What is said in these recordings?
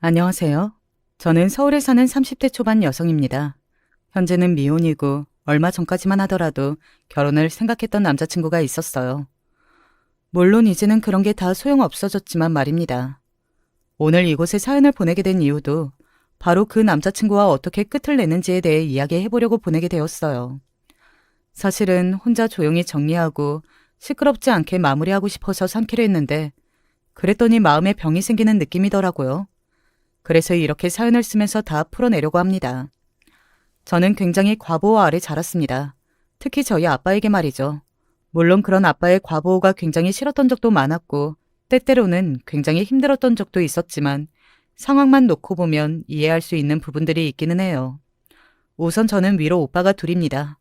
안녕하세요. 저는 서울에 사는 30대 초반 여성입니다. 현재는 미혼이고 얼마 전까지만 하더라도 결혼을 생각했던 남자친구가 있었어요. 물론 이제는 그런 게 다 소용없어졌지만 말입니다. 오늘 이곳에 사연을 보내게 된 이유도 바로 그 남자친구와 어떻게 끝을 내는지에 대해 이야기해보려고 보내게 되었어요. 사실은 혼자 조용히 정리하고 시끄럽지 않게 마무리하고 싶어서 삼기로 했는데 그랬더니 마음에 병이 생기는 느낌이더라고요. 그래서 이렇게 사연을 쓰면서 다 풀어내려고 합니다. 저는 굉장히 과보호 아래 자랐습니다. 특히 저희 아빠에게 말이죠. 물론 그런 아빠의 과보호가 굉장히 싫었던 적도 많았고 때때로는 굉장히 힘들었던 적도 있었지만 상황만 놓고 보면 이해할 수 있는 부분들이 있기는 해요. 우선 저는 위로 오빠가 둘입니다.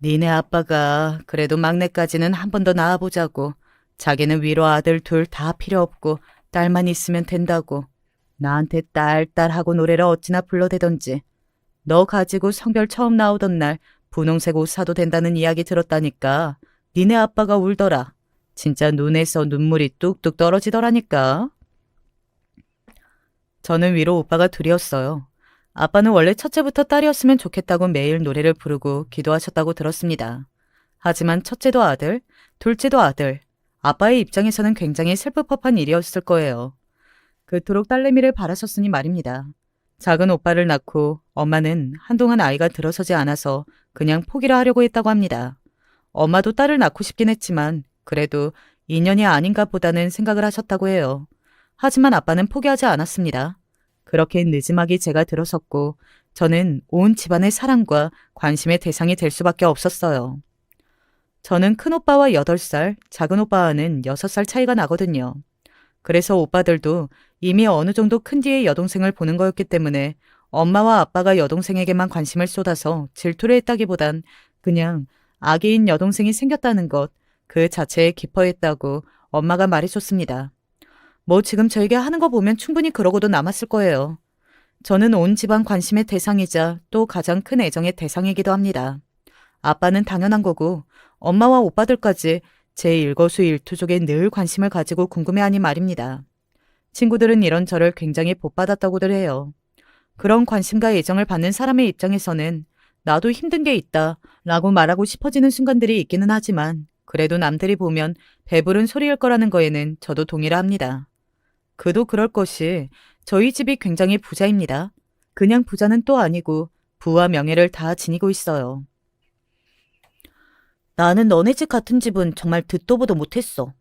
니네 아빠가 그래도 막내까지는 한 번 더 낳아보자고 자기는 위로 아들 둘 다 필요 없고 딸만 있으면 된다고 나한테 딸딸하고 노래를 어찌나 불러대던지 너 가지고 성별 처음 나오던 날 분홍색 옷 사도 된다는 이야기 들었다니까 니네 아빠가 울더라. 진짜 눈에서 눈물이 뚝뚝 떨어지더라니까. 저는 위로 오빠가 둘이었어요. 아빠는 원래 첫째부터 딸이었으면 좋겠다고 매일 노래를 부르고 기도하셨다고 들었습니다. 하지만 첫째도 아들, 둘째도 아들, 아빠의 입장에서는 굉장히 슬플 법한 일이었을 거예요. 그토록 딸내미를 바라셨으니 말입니다. 작은 오빠를 낳고 엄마는 한동안 아이가 들어서지 않아서 그냥 포기를 하려고 했다고 합니다. 엄마도 딸을 낳고 싶긴 했지만 그래도 인연이 아닌가 보다는 생각을 하셨다고 해요. 하지만 아빠는 포기하지 않았습니다. 그렇게 늦지막이 제가 들어섰고 저는 온 집안의 사랑과 관심의 대상이 될 수밖에 없었어요. 저는 큰오빠와 8살, 작은오빠와는 6살 차이가 나거든요. 그래서 오빠들도 이미 어느 정도 큰 뒤에 여동생을 보는 거였기 때문에 엄마와 아빠가 여동생에게만 관심을 쏟아서 질투를 했다기보단 그냥 아기인 여동생이 생겼다는 것 그 자체에 기뻐했다고 엄마가 말해줬습니다. 뭐 지금 저에게 하는 거 보면 충분히 그러고도 남았을 거예요. 저는 온 집안 관심의 대상이자 또 가장 큰 애정의 대상이기도 합니다. 아빠는 당연한 거고 엄마와 오빠들까지 제 일거수일투족에 늘 관심을 가지고 궁금해하니 말입니다. 친구들은 이런 저를 굉장히 복받았다고들 해요. 그런 관심과 애정을 받는 사람의 입장에서는 나도 힘든 게 있다 라고 말하고 싶어지는 순간들이 있기는 하지만 그래도 남들이 보면 배부른 소리일 거라는 거에는 저도 동의를 합니다. 그도 그럴 것이 저희 집이 굉장히 부자입니다. 그냥 부자는 또 아니고 부와 명예를 다 지니고 있어요. 나는 너네 집 같은 집은 정말 듣도 보도 못했어.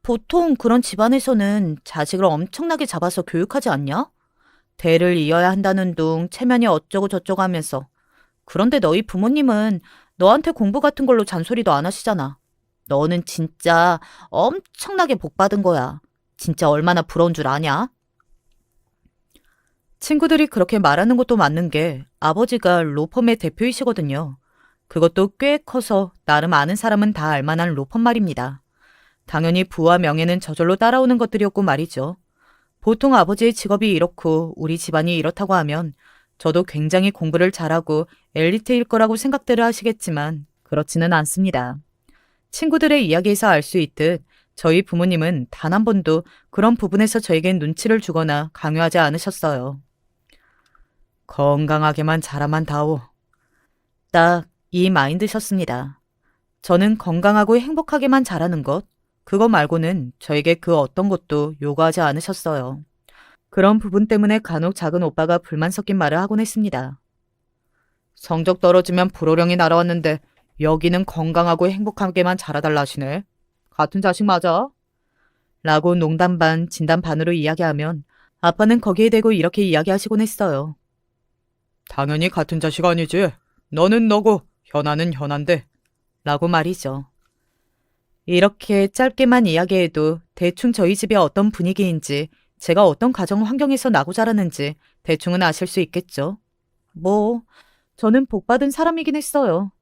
보통 그런 집안에서는 자식을 엄청나게 잡아서 교육하지 않냐? 대를 이어야 한다는 둥 체면이 어쩌고 저쩌고 하면서. 그런데 너희 부모님은 너한테 공부 같은 걸로 잔소리도 안 하시잖아. 너는 진짜 엄청나게 복받은 거야. 진짜 얼마나 부러운 줄 아냐? 친구들이 그렇게 말하는 것도 맞는 게 아버지가 로펌의 대표이시거든요. 그것도 꽤 커서 나름 아는 사람은 다 알만한 로펌 말입니다. 당연히 부와 명예는 저절로 따라오는 것들이었고 말이죠. 보통 아버지의 직업이 이렇고 우리 집안이 이렇다고 하면 저도 굉장히 공부를 잘하고 엘리트일 거라고 생각들을 하시겠지만 그렇지는 않습니다. 친구들의 이야기에서 알 수 있듯 저희 부모님은 단 한 번도 그런 부분에서 저에겐 눈치를 주거나 강요하지 않으셨어요. 건강하게만 자라만 다오. 딱 이 마인드셨습니다. 저는 건강하고 행복하게만 자라는 것, 그거 말고는 저에게 그 어떤 것도 요구하지 않으셨어요. 그런 부분 때문에 간혹 작은 오빠가 불만 섞인 말을 하곤 했습니다. 성적 떨어지면 불호령이 날아왔는데 여기는 건강하고 행복하게만 자라달라 하시네. 같은 자식 맞아? 라고 농담 반 진담 반으로 이야기하면 아빠는 거기에 대고 이렇게 이야기하시곤 했어요. 당연히 같은 자식 아니지. 너는 너고 현아는 현아인데. 라고 말이죠. 이렇게 짧게만 이야기해도 대충 저희 집이 어떤 분위기인지 제가 어떤 가정 환경에서 나고 자랐는지 대충은 아실 수 있겠죠. 뭐 저는 복받은 사람이긴 했어요.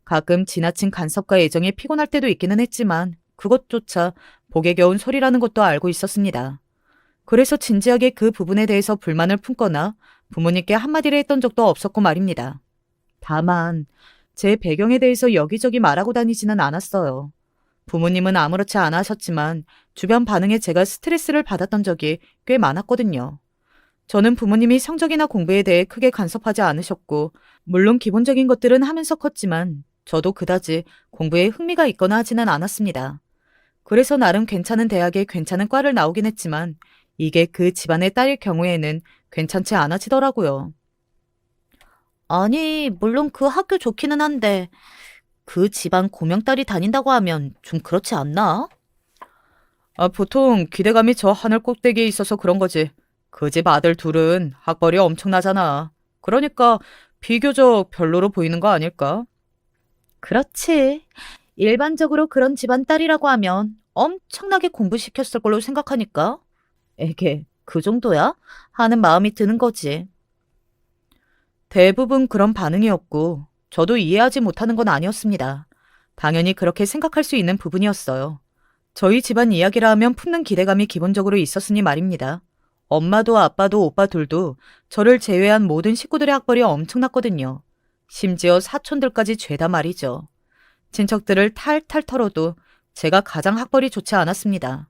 가끔 지나친 간섭과 애정에 피곤할 때도 있기는 했지만 그것조차 복에 겨운 소리라는 것도 알고 있었습니다. 그래서 진지하게 그 부분에 대해서 불만을 품거나 부모님께 한마디를 했던 적도 없었고 말입니다. 다만 제 배경에 대해서 여기저기 말하고 다니지는 않았어요. 부모님은 아무렇지 않아 하셨지만 주변 반응에 제가 스트레스를 받았던 적이 꽤 많았거든요. 저는 부모님이 성적이나 공부에 대해 크게 간섭하지 않으셨고, 물론 기본적인 것들은 하면서 컸지만, 저도 그다지 공부에 흥미가 있거나 하지는 않았습니다. 그래서 나름 괜찮은 대학에 괜찮은 과를 나오긴 했지만, 이게 그 집안의 딸일 경우에는 괜찮지 않아지더라고요. 아니, 물론 그 학교 좋기는 한데, 그 집안 고명딸이 다닌다고 하면 좀 그렇지 않나? 보통 기대감이 저 하늘 꼭대기에 있어서 그런 거지. 그 집 아들 둘은 학벌이 엄청나잖아. 그러니까 비교적 별로로 보이는 거 아닐까? 그렇지. 일반적으로 그런 집안 딸이라고 하면 엄청나게 공부시켰을 걸로 생각하니까. 에게, 그 정도야? 하는 마음이 드는 거지. 대부분 그런 반응이었고, 저도 이해하지 못하는 건 아니었습니다. 당연히 그렇게 생각할 수 있는 부분이었어요. 저희 집안 이야기라 하면 품는 기대감이 기본적으로 있었으니 말입니다. 엄마도 아빠도 오빠 둘도 저를 제외한 모든 식구들의 학벌이 엄청났거든요. 심지어 사촌들까지 죄다 말이죠. 친척들을 탈탈 털어도 제가 가장 학벌이 좋지 않았습니다.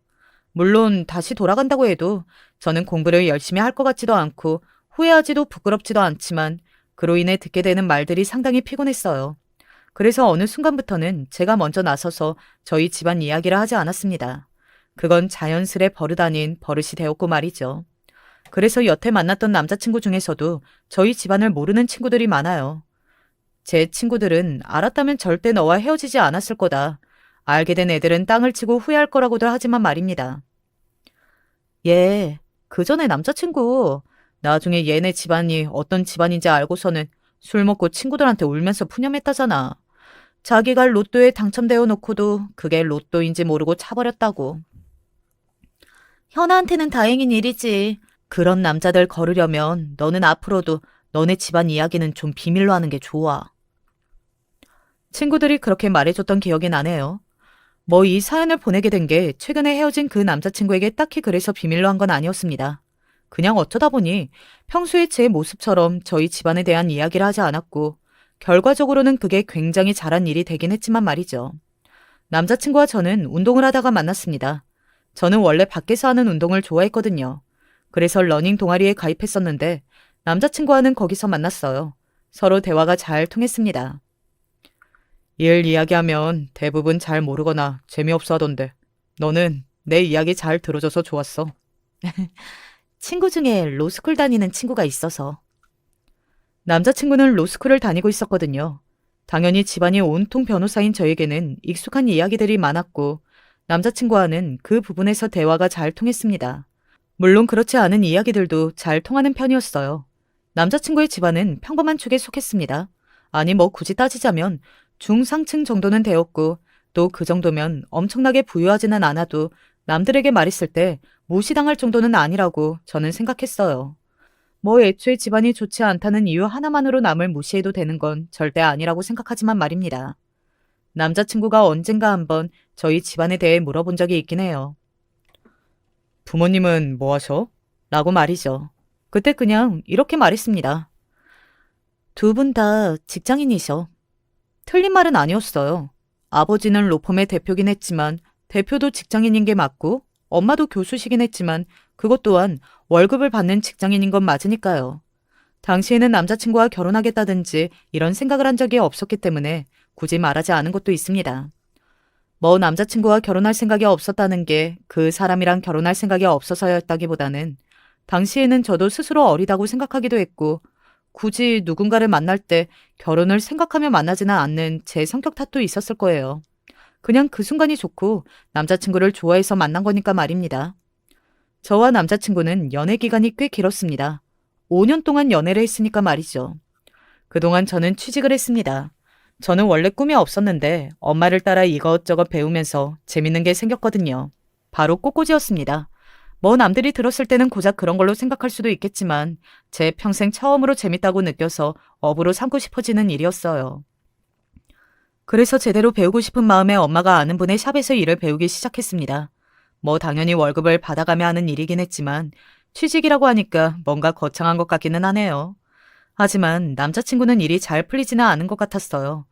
물론 다시 돌아간다고 해도 저는 공부를 열심히 할 것 같지도 않고 후회하지도 부끄럽지도 않지만 그로 인해 듣게 되는 말들이 상당히 피곤했어요. 그래서 어느 순간부터는 제가 먼저 나서서 저희 집안 이야기를 하지 않았습니다. 그건 자연스레 버릇 아닌 버릇이 되었고 말이죠. 그래서 여태 만났던 남자친구 중에서도 저희 집안을 모르는 친구들이 많아요. 제 친구들은 알았다면 절대 너와 헤어지지 않았을 거다. 알게 된 애들은 땅을 치고 후회할 거라고들 하지만 말입니다. 얘, 그 전에 남자친구, 나중에 얘네 집안이 어떤 집안인지 알고서는 술 먹고 친구들한테 울면서 푸념했다잖아. 자기가 로또에 당첨되어 놓고도 그게 로또인지 모르고 차버렸다고. 현아한테는 다행인 일이지. 그런 남자들 거르려면 너는 앞으로도 너네 집안 이야기는 좀 비밀로 하는 게 좋아. 친구들이 그렇게 말해줬던 기억이 나네요. 뭐 이 사연을 보내게 된 게 최근에 헤어진 그 남자친구에게 딱히 그래서 비밀로 한 건 아니었습니다. 그냥 어쩌다 보니 평소에 제 모습처럼 저희 집안에 대한 이야기를 하지 않았고 결과적으로는 그게 굉장히 잘한 일이 되긴 했지만 말이죠. 남자친구와 저는 운동을 하다가 만났습니다. 저는 원래 밖에서 하는 운동을 좋아했거든요. 그래서 러닝 동아리에 가입했었는데 남자친구와는 거기서 만났어요. 서로 대화가 잘 통했습니다. 일 이야기하면 대부분 잘 모르거나 재미없어 하던데 너는 내 이야기 잘 들어줘서 좋았어. 친구 중에 로스쿨 다니는 친구가 있어서. 남자친구는 로스쿨을 다니고 있었거든요. 당연히 집안이 온통 변호사인 저에게는 익숙한 이야기들이 많았고 남자친구와는 그 부분에서 대화가 잘 통했습니다. 물론 그렇지 않은 이야기들도 잘 통하는 편이었어요. 남자친구의 집안은 평범한 축에 속했습니다. 아니 뭐 굳이 따지자면 중상층 정도는 되었고 또 그 정도면 엄청나게 부유하지는 않아도 남들에게 말했을 때 무시당할 정도는 아니라고 저는 생각했어요. 뭐 애초에 집안이 좋지 않다는 이유 하나만으로 남을 무시해도 되는 건 절대 아니라고 생각하지만 말입니다. 남자친구가 언젠가 한번 저희 집안에 대해 물어본 적이 있긴 해요. 부모님은 뭐 하셔? 라고 말이죠. 그때 그냥 이렇게 말했습니다. 두 분 다 직장인이셔. 틀린 말은 아니었어요. 아버지는 로펌의 대표긴 했지만 대표도 직장인인 게 맞고 엄마도 교수시긴 했지만 그것 또한 월급을 받는 직장인인 건 맞으니까요. 당시에는 남자친구와 결혼하겠다든지 이런 생각을 한 적이 없었기 때문에 굳이 말하지 않은 것도 있습니다. 뭐 남자친구와 결혼할 생각이 없었다는 게 그 사람이랑 결혼할 생각이 없어서였다기보다는 당시에는 저도 스스로 어리다고 생각하기도 했고 굳이 누군가를 만날 때 결혼을 생각하며 만나지는 않는 제 성격 탓도 있었을 거예요. 그냥 그 순간이 좋고 남자친구를 좋아해서 만난 거니까 말입니다. 저와 남자친구는 연애 기간이 꽤 길었습니다. 5년 동안 연애를 했으니까 말이죠. 그동안 저는 취직을 했습니다. 저는 원래 꿈이 없었는데 엄마를 따라 이것저것 배우면서 재밌는 게 생겼거든요. 바로 꽃꽂이였습니다. 뭐 남들이 들었을 때는 고작 그런 걸로 생각할 수도 있겠지만 제 평생 처음으로 재밌다고 느껴서 업으로 삼고 싶어지는 일이었어요. 그래서 제대로 배우고 싶은 마음에 엄마가 아는 분의 샵에서 일을 배우기 시작했습니다. 뭐 당연히 월급을 받아가며 하는 일이긴 했지만 취직이라고 하니까 뭔가 거창한 것 같기는 하네요. 하지만 남자친구는 일이 잘 풀리지는 않은 것 같았어요.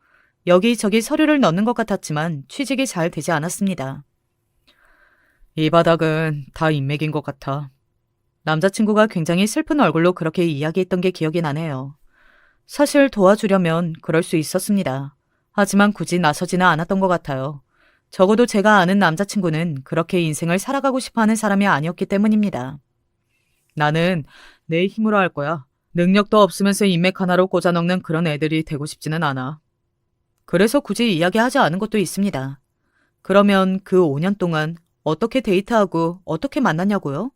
여기저기 서류를 넣는 것 같았지만 취직이 잘 되지 않았습니다. 이 바닥은 다 인맥인 것 같아. 남자친구가 굉장히 슬픈 얼굴로 그렇게 이야기했던 게 기억이 나네요. 사실 도와주려면 그럴 수 있었습니다. 하지만 굳이 나서지는 않았던 것 같아요. 적어도 제가 아는 남자친구는 그렇게 인생을 살아가고 싶어하는 사람이 아니었기 때문입니다. 나는 내 힘으로 할 거야. 능력도 없으면서 인맥 하나로 꽂아넣는 그런 애들이 되고 싶지는 않아. 그래서 굳이 이야기하지 않은 것도 있습니다. 그러면 그 5년 동안 어떻게 데이트하고 어떻게 만났냐고요?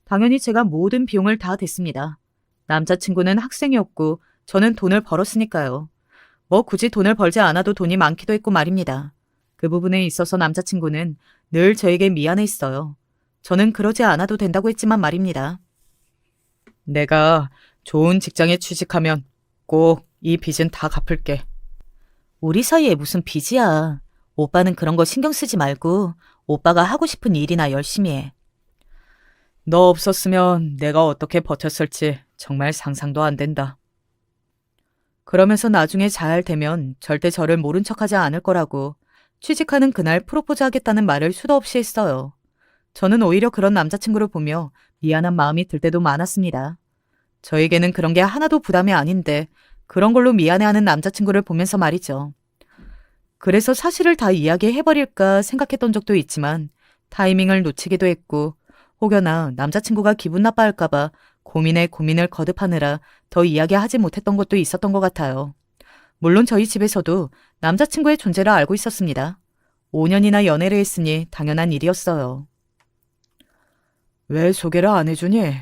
당연히 제가 모든 비용을 다 댔습니다. 남자친구는 학생이었고 저는 돈을 벌었으니까요. 뭐 굳이 돈을 벌지 않아도 돈이 많기도 했고 말입니다. 그 부분에 있어서 남자친구는 늘 저에게 미안해했어요. 저는 그러지 않아도 된다고 했지만 말입니다. 내가 좋은 직장에 취직하면 꼭 이 빚은 다 갚을게. 우리 사이에 무슨 빚이야. 오빠는 그런 거 신경 쓰지 말고 오빠가 하고 싶은 일이나 열심히 해. 너 없었으면 내가 어떻게 버텼을지 정말 상상도 안 된다. 그러면서 나중에 잘 되면 절대 저를 모른 척하지 않을 거라고 취직하는 그날 프로포즈 하겠다는 말을 수도 없이 했어요. 저는 오히려 그런 남자친구를 보며 미안한 마음이 들 때도 많았습니다. 저에게는 그런 게 하나도 부담이 아닌데 그런 걸로 미안해하는 남자친구를 보면서 말이죠. 그래서 사실을 다 이야기해버릴까 생각했던 적도 있지만 타이밍을 놓치기도 했고 혹여나 남자친구가 기분 나빠할까봐 고민에 고민을 거듭하느라 더 이야기하지 못했던 것도 있었던 것 같아요. 물론 저희 집에서도 남자친구의 존재를 알고 있었습니다. 5년이나 연애를 했으니 당연한 일이었어요. 왜 소개를 안 해주니?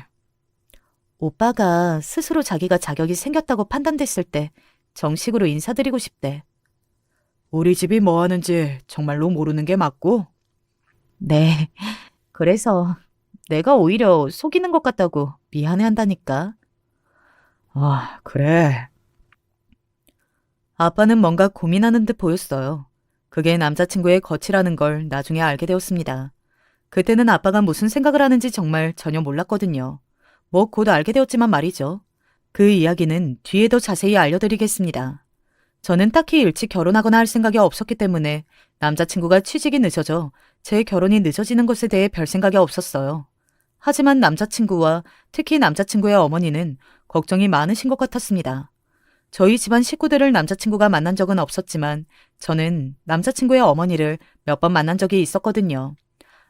오빠가 스스로 자기가 자격이 생겼다고 판단됐을 때 정식으로 인사드리고 싶대. 우리 집이 뭐 하는지 정말로 모르는 게 맞고? 네, 그래서 내가 오히려 속이는 것 같다고 미안해한다니까. 아, 그래. 아빠는 뭔가 고민하는 듯 보였어요. 그게 남자친구의 거치라는 걸 나중에 알게 되었습니다. 그때는 아빠가 무슨 생각을 하는지 정말 전혀 몰랐거든요. 뭐 곧 알게 되었지만 말이죠. 그 이야기는 뒤에 더 자세히 알려드리겠습니다. 저는 딱히 일찍 결혼하거나 할 생각이 없었기 때문에 남자친구가 취직이 늦어져 제 결혼이 늦어지는 것에 대해 별 생각이 없었어요. 하지만 남자친구와 특히 남자친구의 어머니는 걱정이 많으신 것 같았습니다. 저희 집안 식구들을 남자친구가 만난 적은 없었지만 저는 남자친구의 어머니를 몇 번 만난 적이 있었거든요.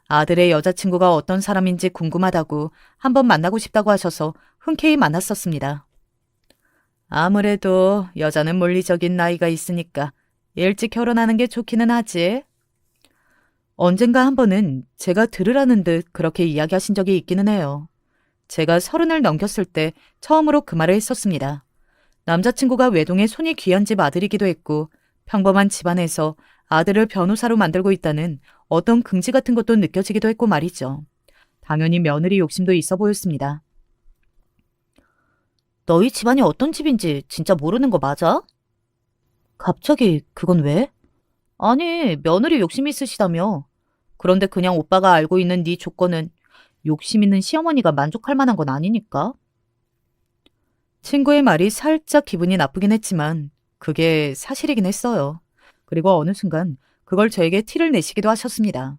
아들의 여자친구가 어떤 사람인지 궁금하다고 한번 만나고 싶다고 하셔서 흔쾌히 만났었습니다. 아무래도 여자는 물리적인 나이가 있으니까 일찍 결혼하는 게 좋기는 하지. 언젠가 한 번은 제가 들으라는 듯 그렇게 이야기하신 적이 있기는 해요. 제가 30을 넘겼을 때 처음으로 그 말을 했었습니다. 남자친구가 외동의 손이 귀한 집 아들이기도 했고 평범한 집안에서 아들을 변호사로 만들고 있다는 어떤 긍지 같은 것도 느껴지기도 했고 말이죠. 당연히 며느리 욕심도 있어 보였습니다. 너희 집안이 어떤 집인지 진짜 모르는 거 맞아? 갑자기 그건 왜? 아니, 며느리 욕심이 있으시다며. 그런데 그냥 오빠가 알고 있는 네 조건은 욕심 있는 시어머니가 만족할 만한 건 아니니까. 친구의 말이 살짝 기분이 나쁘긴 했지만 그게 사실이긴 했어요. 그리고 어느 순간 그걸 저에게 티를 내시기도 하셨습니다.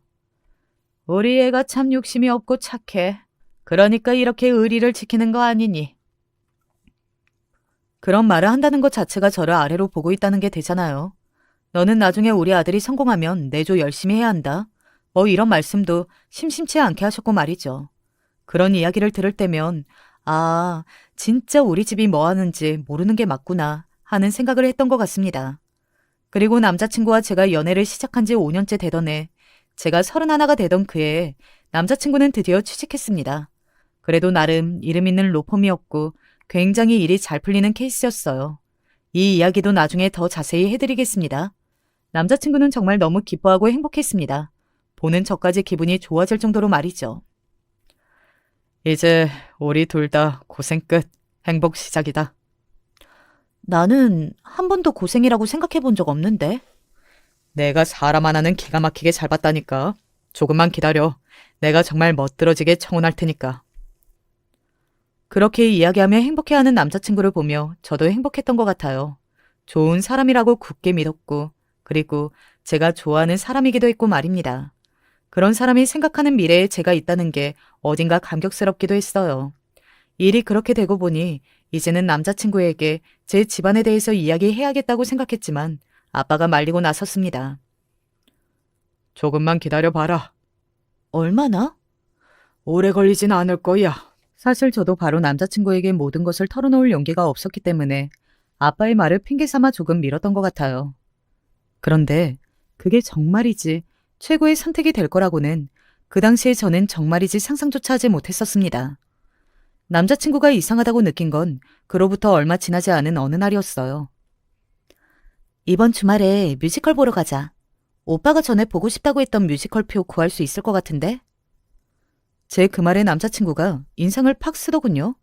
우리 애가 참 욕심이 없고 착해. 그러니까 이렇게 의리를 지키는 거 아니니. 그런 말을 한다는 것 자체가 저를 아래로 보고 있다는 게 되잖아요. 너는 나중에 우리 아들이 성공하면 내조 열심히 해야 한다. 뭐 이런 말씀도 심심치 않게 하셨고 말이죠. 그런 이야기를 들을 때면 아, 진짜 우리 집이 뭐 하는지 모르는 게 맞구나 하는 생각을 했던 것 같습니다. 그리고 남자친구와 제가 연애를 시작한 지 5년째 되던 해, 제가 31가 되던 그 해에 남자친구는 드디어 취직했습니다. 그래도 나름 이름 있는 로펌이었고 굉장히 일이 잘 풀리는 케이스였어요. 이 이야기도 나중에 더 자세히 해드리겠습니다. 남자친구는 정말 너무 기뻐하고 행복했습니다. 보는 저까지 기분이 좋아질 정도로 말이죠. 이제 우리 둘 다 고생 끝, 행복 시작이다. 나는 한 번도 고생이라고 생각해 본 적 없는데. 내가 사람 하나는 기가 막히게 잘 봤다니까. 조금만 기다려. 내가 정말 멋들어지게 청혼할 테니까. 그렇게 이야기하며 행복해하는 남자친구를 보며 저도 행복했던 것 같아요. 좋은 사람이라고 굳게 믿었고 그리고 제가 좋아하는 사람이기도 했고 말입니다. 그런 사람이 생각하는 미래에 제가 있다는 게 어딘가 감격스럽기도 했어요. 일이 그렇게 되고 보니 이제는 남자친구에게 제 집안에 대해서 이야기해야겠다고 생각했지만 아빠가 말리고 나섰습니다. 조금만 기다려봐라. 얼마나? 오래 걸리진 않을 거야. 사실 저도 바로 남자친구에게 모든 것을 털어놓을 용기가 없었기 때문에 아빠의 말을 핑계 삼아 조금 미뤘던 것 같아요. 그런데 그게 정말이지 최고의 선택이 될 거라고는 그 당시에 저는 정말이지 상상조차 하지 못했었습니다. 남자친구가 이상하다고 느낀 건 그로부터 얼마 지나지 않은 어느 날이었어요. 이번 주말에 뮤지컬 보러 가자. 오빠가 전에 보고 싶다고 했던 뮤지컬 표 구할 수 있을 것 같은데? 제 그 말에 남자친구가 인상을 팍 쓰더군요.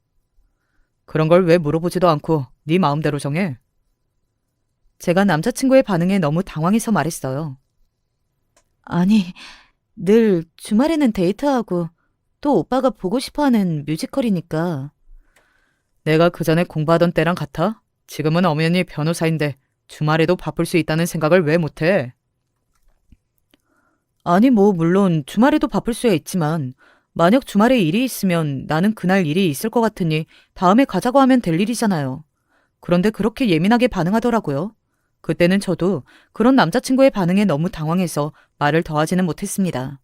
그런 걸 왜 물어보지도 않고 네 마음대로 정해. 제가 남자친구의 반응에 너무 당황해서 말했어요. 아니, 늘 주말에는 데이트하고 또 오빠가 보고 싶어하는 뮤지컬이니까. 내가 그 전에 공부하던 때랑 같아? 지금은 엄연히 변호사인데 주말에도 바쁠 수 있다는 생각을 왜 못해? 아니, 물론 주말에도 바쁠 수야 있지만 만약 주말에 일이 있으면 나는 그날 일이 있을 것 같으니 다음에 가자고 하면 될 일이잖아요. 그런데 그렇게 예민하게 반응하더라고요. 그때는 저도 그런 남자친구의 반응에 너무 당황해서 말을 더하지는 못했습니다.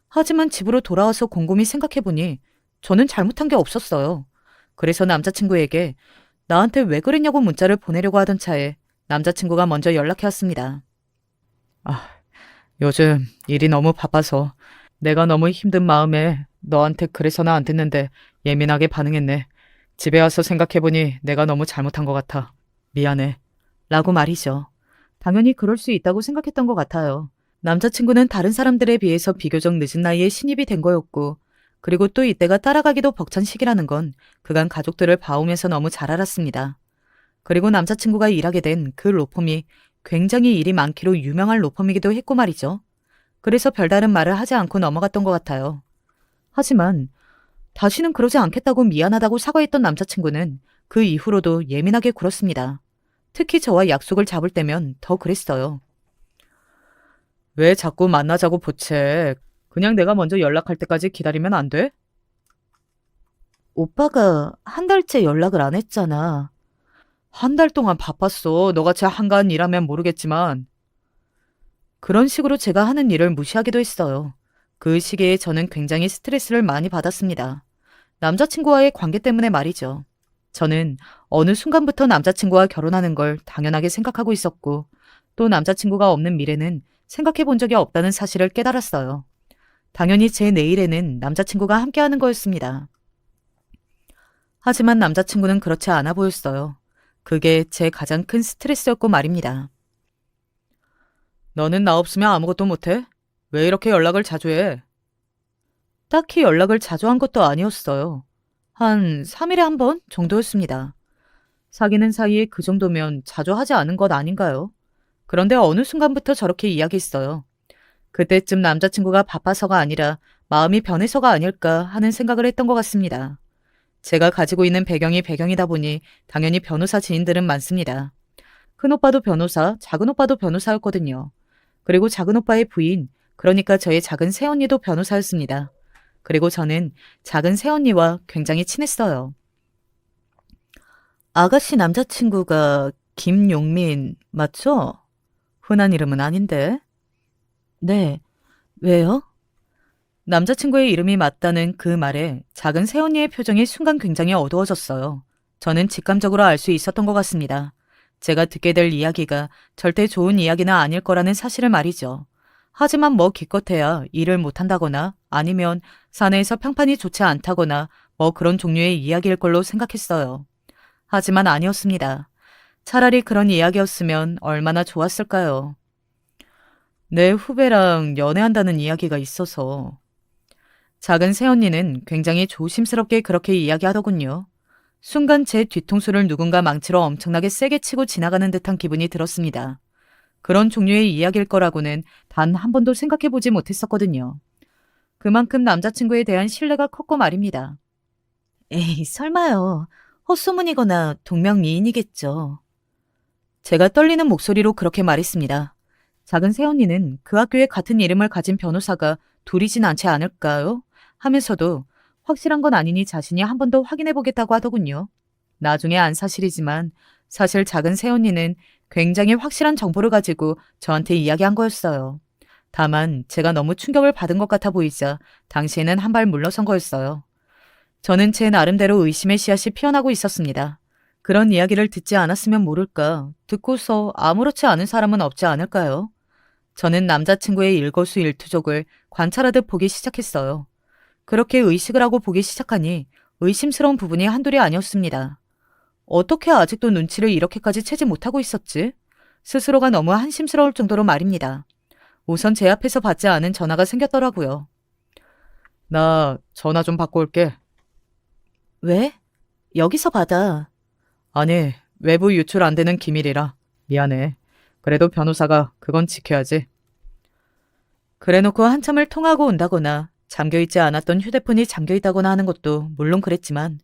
하지만 집으로 돌아와서 곰곰이 생각해보니 저는 잘못한 게 없었어요. 그래서 남자친구에게 나한테 왜 그랬냐고 문자를 보내려고 하던 차에 남자친구가 먼저 연락해왔습니다. 요즘 일이 너무 바빠서 내가 너무 힘든 마음에 너한테 그래서는 안 됐는데 예민하게 반응했네. 집에 와서 생각해보니 내가 너무 잘못한 것 같아. 미안해. 라고 말이죠. 당연히 그럴 수 있다고 생각했던 것 같아요. 남자친구는 다른 사람들에 비해서 비교적 늦은 나이에 신입이 된 거였고, 그리고 또 이때가 따라가기도 벅찬 시기라는 건 그간 가족들을 봐오면서 너무 잘 알았습니다. 그리고 남자친구가 일하게 된 그 로펌이 굉장히 일이 많기로 유명한 로펌이기도 했고 말이죠. 그래서 별다른 말을 하지 않고 넘어갔던 것 같아요. 하지만 다시는 그러지 않겠다고 미안하다고 사과했던 남자친구는 그 이후로도 예민하게 굴었습니다. 특히 저와 약속을 잡을 때면 더 그랬어요. 왜 자꾸 만나자고 보채? 그냥 내가 먼저 연락할 때까지 기다리면 안 돼? 오빠가 한 달째 연락을 안 했잖아. 한 달 동안 바빴어. 너같이 한가한 일하면 모르겠지만. 그런 식으로 제가 하는 일을 무시하기도 했어요. 그 시기에 저는 굉장히 스트레스를 많이 받았습니다. 남자친구와의 관계 때문에 말이죠. 저는 어느 순간부터 남자친구와 결혼하는 걸 당연하게 생각하고 있었고, 또 남자친구가 없는 미래는 생각해 본 적이 없다는 사실을 깨달았어요. 당연히 제 내일에는 남자친구가 함께하는 거였습니다. 하지만 남자친구는 그렇지 않아 보였어요. 그게 제 가장 큰 스트레스였고 말입니다. 너는 나 없으면 아무것도 못해? 왜 이렇게 연락을 자주 해? 딱히 연락을 자주 한 것도 아니었어요. 한 3일에 한 번 정도였습니다. 사귀는 사이에 그 정도면 자주 하지 않은 것 아닌가요? 그런데 어느 순간부터 저렇게 이야기했어요. 그때쯤 남자친구가 바빠서가 아니라 마음이 변해서가 아닐까 하는 생각을 했던 것 같습니다. 제가 가지고 있는 배경이 배경이다 보니 당연히 변호사 지인들은 많습니다. 큰오빠도 변호사, 작은오빠도 변호사였거든요. 그리고 작은오빠의 부인, 그러니까 저의 작은 새언니도 변호사였습니다. 그리고 저는 작은 새언니와 굉장히 친했어요. 아가씨 남자친구가 김용민 맞죠? 흔한 이름은 아닌데. 네, 왜요? 남자친구의 이름이 맞다는 그 말에 작은 새언니의 표정이 순간 굉장히 어두워졌어요. 저는 직감적으로 알 수 있었던 것 같습니다. 제가 듣게 될 이야기가 절대 좋은 이야기는 아닐 거라는 사실을 말이죠. 하지만 기껏해야 일을 못한다거나 아니면 사내에서 평판이 좋지 않다거나 그런 종류의 이야기일 걸로 생각했어요. 하지만 아니었습니다. 차라리 그런 이야기였으면 얼마나 좋았을까요? 내 후배랑 연애한다는 이야기가 있어서. 작은 새언니는 굉장히 조심스럽게 그렇게 이야기하더군요. 순간 제 뒤통수를 누군가 망치로 엄청나게 세게 치고 지나가는 듯한 기분이 들었습니다. 그런 종류의 이야기일 거라고는 단 한 번도 생각해보지 못했었거든요. 그만큼 남자친구에 대한 신뢰가 컸고 말입니다. 에이, 설마요. 헛소문이거나 동명이인이겠죠. 제가 떨리는 목소리로 그렇게 말했습니다. 작은 새언니는 그 학교에 같은 이름을 가진 변호사가 둘이진 않지 않을까요? 하면서도 확실한 건 아니니 자신이 한 번 더 확인해보겠다고 하더군요. 나중에 안 사실이지만 사실 작은 새언니는 굉장히 확실한 정보를 가지고 저한테 이야기한 거였어요. 다만 제가 너무 충격을 받은 것 같아 보이자 당시에는 한 발 물러선 거였어요. 저는 제 나름대로 의심의 씨앗이 피어나고 있었습니다. 그런 이야기를 듣지 않았으면 모를까, 듣고서 아무렇지 않은 사람은 없지 않을까요? 저는 남자친구의 일거수일투족을 관찰하듯 보기 시작했어요. 그렇게 의식을 하고 보기 시작하니 의심스러운 부분이 한둘이 아니었습니다. 어떻게 아직도 눈치를 이렇게까지 채지 못하고 있었지? 스스로가 너무 한심스러울 정도로 말입니다. 우선 제 앞에서 받지 않은 전화가 생겼더라고요. 나 전화 좀 받고 올게. 왜? 여기서 받아. 아니, 외부 유출 안 되는 기밀이라. 미안해. 그래도 변호사가 그건 지켜야지. 그래놓고 한참을 통하고 온다거나 잠겨있지 않았던 휴대폰이 잠겨있다거나 하는 것도 물론 그랬지만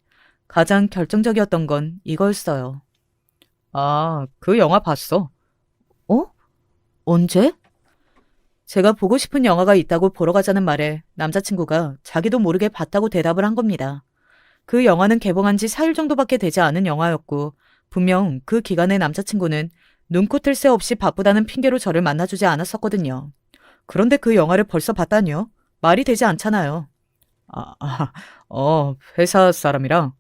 가장 결정적이었던 건 이거였어요. 아, 그 영화 봤어. 어? 언제? 제가 보고 싶은 영화가 있다고 보러 가자는 말에 남자친구가 자기도 모르게 봤다고 대답을 한 겁니다. 그 영화는 개봉한 지 4일 정도밖에 되지 않은 영화였고 분명 그 기간에 남자친구는 눈코뜰 새 없이 바쁘다는 핑계로 저를 만나주지 않았었거든요. 그런데 그 영화를 벌써 봤다니요? 말이 되지 않잖아요. 회사 사람이랑.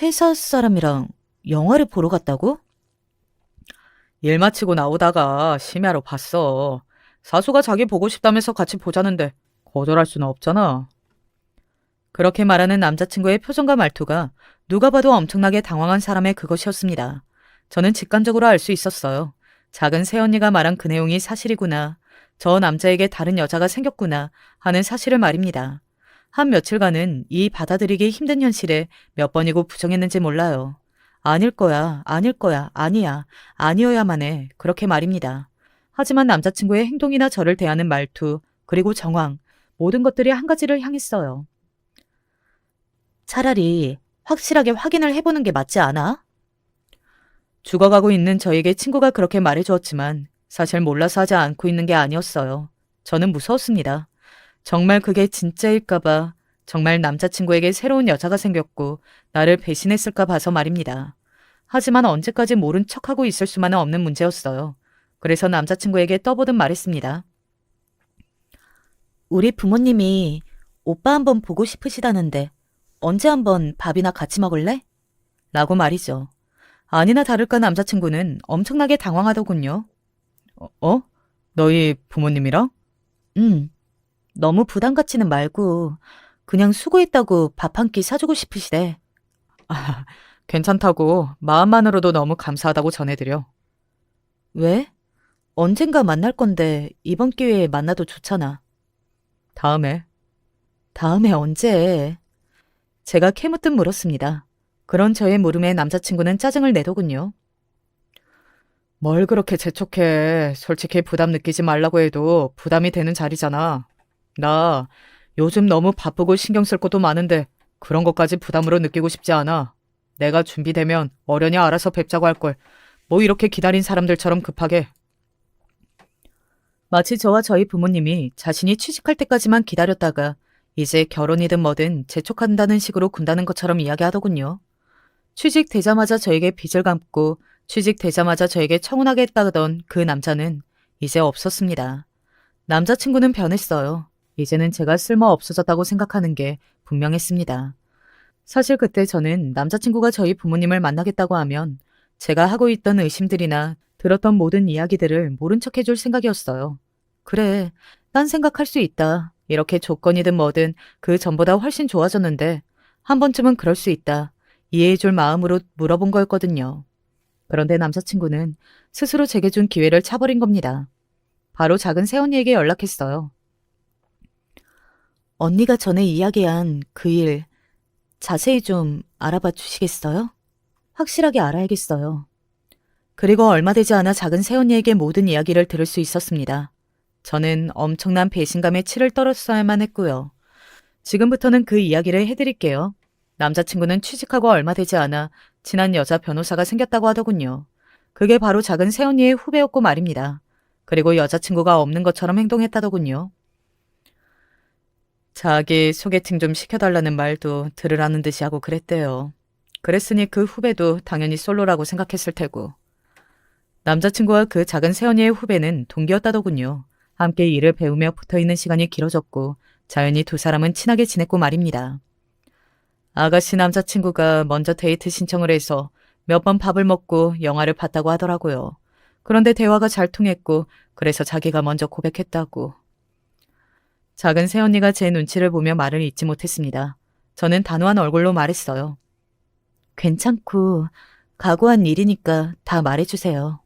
회사 사람이랑 영화를 보러 갔다고? 일 마치고 나오다가 심야로 봤어. 사수가 자기 보고 싶다면서 같이 보자는데 거절할 수는 없잖아. 그렇게 말하는 남자친구의 표정과 말투가 누가 봐도 엄청나게 당황한 사람의 그것이었습니다. 저는 직감적으로 알 수 있었어요. 작은 새언니가 말한 그 내용이 사실이구나. 저 남자에게 다른 여자가 생겼구나 하는 사실을 말입니다. 한 며칠간은 이 받아들이기 힘든 현실에 몇 번이고 부정했는지 몰라요. 아닐 거야, 아닐 거야, 아니야, 아니어야만 해. 그렇게 말입니다. 하지만 남자친구의 행동이나 저를 대하는 말투, 그리고 정황, 모든 것들이 한 가지를 향했어요. 차라리 확실하게 확인을 해보는 게 맞지 않아? 죽어가고 있는 저에게 친구가 그렇게 말해주었지만 사실 몰라서 하지 않고 있는 게 아니었어요. 저는 무서웠습니다. 정말 그게 진짜일까봐, 정말 남자친구에게 새로운 여자가 생겼고 나를 배신했을까 봐서 말입니다. 하지만 언제까지 모른 척하고 있을 수만은 없는 문제였어요. 그래서 남자친구에게 떠보듯 말했습니다. 우리 부모님이 오빠 한번 보고 싶으시다는데 언제 한번 밥이나 같이 먹을래? 라고 말이죠. 아니나 다를까 남자친구는 엄청나게 당황하더군요. 어? 너희 부모님이랑? 응. 너무 부담 갖지는 말고 그냥 수고했다고 밥 한 끼 사주고 싶으시대. 아, 괜찮다고 마음만으로도 너무 감사하다고 전해드려. 왜? 언젠가 만날 건데 이번 기회에 만나도 좋잖아. 다음에. 다음에 언제? 제가 캐묻듯 물었습니다. 그런 저의 물음에 남자친구는 짜증을 내더군요. 뭘 그렇게 재촉해. 솔직히 부담 느끼지 말라고 해도 부담이 되는 자리잖아. 나 요즘 너무 바쁘고 신경 쓸 것도 많은데 그런 것까지 부담으로 느끼고 싶지 않아. 내가 준비되면 어련히 알아서 뵙자고 할 걸. 뭐 이렇게 기다린 사람들처럼 급하게. 마치 저와 저희 부모님이 자신이 취직할 때까지만 기다렸다가 이제 결혼이든 뭐든 재촉한다는 식으로 군다는 것처럼 이야기하더군요. 취직되자마자 저에게 빚을 갚고 취직되자마자 저에게 청혼하게 했다던 그 남자는 이제 없었습니다. 남자친구는 변했어요. 이제는 제가 쓸모없어졌다고 생각하는 게 분명했습니다. 사실 그때 저는 남자친구가 저희 부모님을 만나겠다고 하면 제가 하고 있던 의심들이나 들었던 모든 이야기들을 모른 척 해줄 생각이었어요. 그래, 딴 생각할 수 있다. 이렇게 조건이든 뭐든 그 전보다 훨씬 좋아졌는데 한 번쯤은 그럴 수 있다. 이해해줄 마음으로 물어본 거였거든요. 그런데 남자친구는 스스로 제게 준 기회를 차버린 겁니다. 바로 작은 새언니에게 연락했어요. 언니가 전에 이야기한 그 일 자세히 좀 알아봐 주시겠어요? 확실하게 알아야겠어요. 그리고 얼마 되지 않아 작은 새언니에게 모든 이야기를 들을 수 있었습니다. 저는 엄청난 배신감에 치를 떨었어야만 했고요. 지금부터는 그 이야기를 해드릴게요. 남자친구는 취직하고 얼마 되지 않아 친한 여자 변호사가 생겼다고 하더군요. 그게 바로 작은 새언니의 후배였고 말입니다. 그리고 여자친구가 없는 것처럼 행동했다더군요. 자기 소개팅 좀 시켜달라는 말도 들으라는 듯이 하고 그랬대요. 그랬으니 그 후배도 당연히 솔로라고 생각했을 테고. 남자친구와 그 작은 새언니의 후배는 동기였다더군요. 함께 일을 배우며 붙어있는 시간이 길어졌고 자연히 두 사람은 친하게 지냈고 말입니다. 아가씨 남자친구가 먼저 데이트 신청을 해서 몇 번 밥을 먹고 영화를 봤다고 하더라고요. 그런데 대화가 잘 통했고 그래서 자기가 먼저 고백했다고. 작은 새언니가 제 눈치를 보며 말을 잇지 못했습니다. 저는 단호한 얼굴로 말했어요. 괜찮고 각오한 일이니까 다 말해주세요.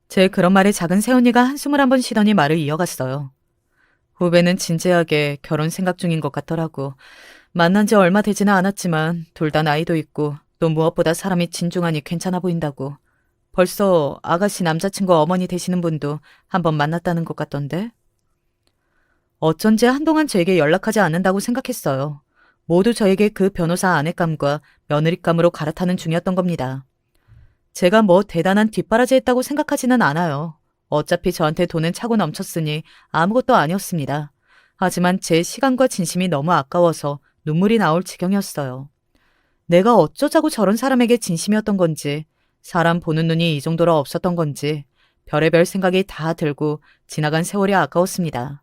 제 그런 말에 작은 새언니가 한숨을 한번 쉬더니 말을 이어갔어요. 후배는 진지하게 결혼 생각 중인 것 같더라고. 만난 지 얼마 되지는 않았지만 둘 다 나이도 있고 또 무엇보다 사람이 진중하니 괜찮아 보인다고. 벌써 아가씨 남자친구 어머니 되시는 분도 한번 만났다는 것 같던데. 어쩐지 한동안 저에게 연락하지 않는다고 생각했어요. 모두 저에게 그 변호사 아내감과 며느리감으로 갈아타는 중이었던 겁니다. 제가 뭐 대단한 뒷바라지 했다고 생각하지는 않아요. 어차피 저한테 돈은 차고 넘쳤으니 아무것도 아니었습니다. 하지만 제 시간과 진심이 너무 아까워서 눈물이 나올 지경이었어요. 내가 어쩌자고 저런 사람에게 진심이었던 건지, 사람 보는 눈이 이 정도로 없었던 건지, 별의별 생각이 다 들고 지나간 세월이 아까웠습니다.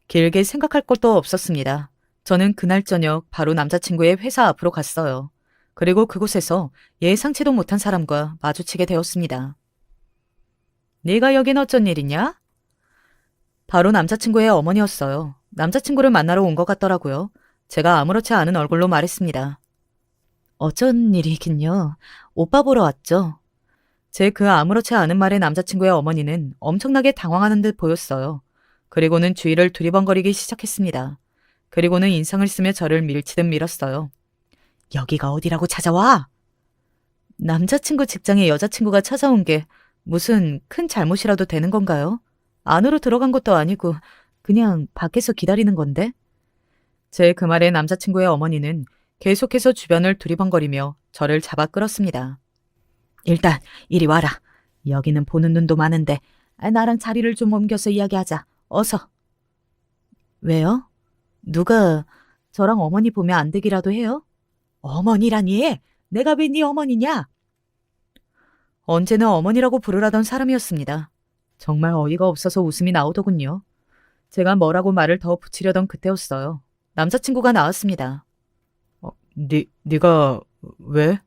길게 생각할 것도 없었습니다. 저는 그날 저녁 바로 남자친구의 회사 앞으로 갔어요. 그리고 그곳에서 예상치도 못한 사람과 마주치게 되었습니다. 네가 여긴 어쩐 일이냐? 바로 남자친구의 어머니였어요. 남자친구를 만나러 온 것 같더라고요. 제가 아무렇지 않은 얼굴로 말했습니다. 어쩐 일이긴요. 오빠 보러 왔죠. 제 그 아무렇지 않은 말에 남자친구의 어머니는 엄청나게 당황하는 듯 보였어요. 그리고는 주위를 두리번거리기 시작했습니다. 그리고는 인상을 쓰며 저를 밀치듯 밀었어요. 여기가 어디라고 찾아와? 남자친구 직장에 여자친구가 찾아온 게 무슨 큰 잘못이라도 되는 건가요? 안으로 들어간 것도 아니고 그냥 밖에서 기다리는 건데? 제 그 말에 남자친구의 어머니는 계속해서 주변을 두리번거리며 저를 잡아 끌었습니다. 일단 이리 와라. 여기는 보는 눈도 많은데 나랑 자리를 좀 옮겨서 이야기하자. 어서. 왜요? 누가 저랑 어머니 보면 안 되기라도 해요? 어머니라니? 내가 왜 네 어머니냐? 언제나 어머니라고 부르라던 사람이었습니다. 정말 어이가 없어서 웃음이 나오더군요. 제가 뭐라고 말을 더 붙이려던 그때였어요. 남자친구가 나왔습니다. 네가 왜?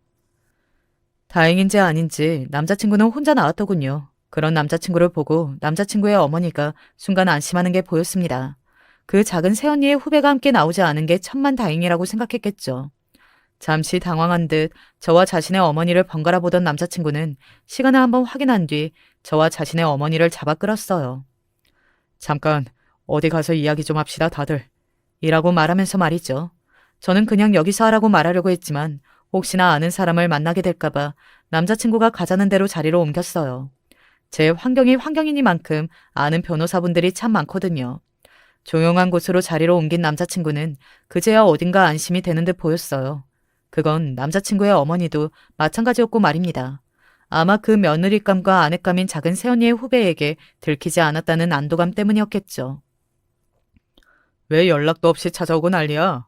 다행인지 아닌지 남자친구는 혼자 나왔더군요. 그런 남자친구를 보고 남자친구의 어머니가 순간 안심하는 게 보였습니다. 그 작은 새언니의 후배가 함께 나오지 않은 게 천만다행이라고 생각했겠죠. 잠시 당황한 듯 저와 자신의 어머니를 번갈아 보던 남자친구는 시간을 한번 확인한 뒤 저와 자신의 어머니를 잡아 끌었어요. 잠깐 어디 가서 이야기 좀 합시다 다들. 이라고 말하면서 말이죠. 저는 그냥 여기서 하라고 말하려고 했지만 혹시나 아는 사람을 만나게 될까봐 남자친구가 가자는 대로 자리로 옮겼어요. 제 환경이 환경이니만큼 아는 변호사분들이 참 많거든요. 조용한 곳으로 자리로 옮긴 남자친구는 그제야 어딘가 안심이 되는 듯 보였어요. 그건 남자친구의 어머니도 마찬가지였고 말입니다. 아마 그 며느리감과 아내감인 작은 새언니의 후배에게 들키지 않았다는 안도감 때문이었겠죠. 왜 연락도 없이 찾아오고 난리야?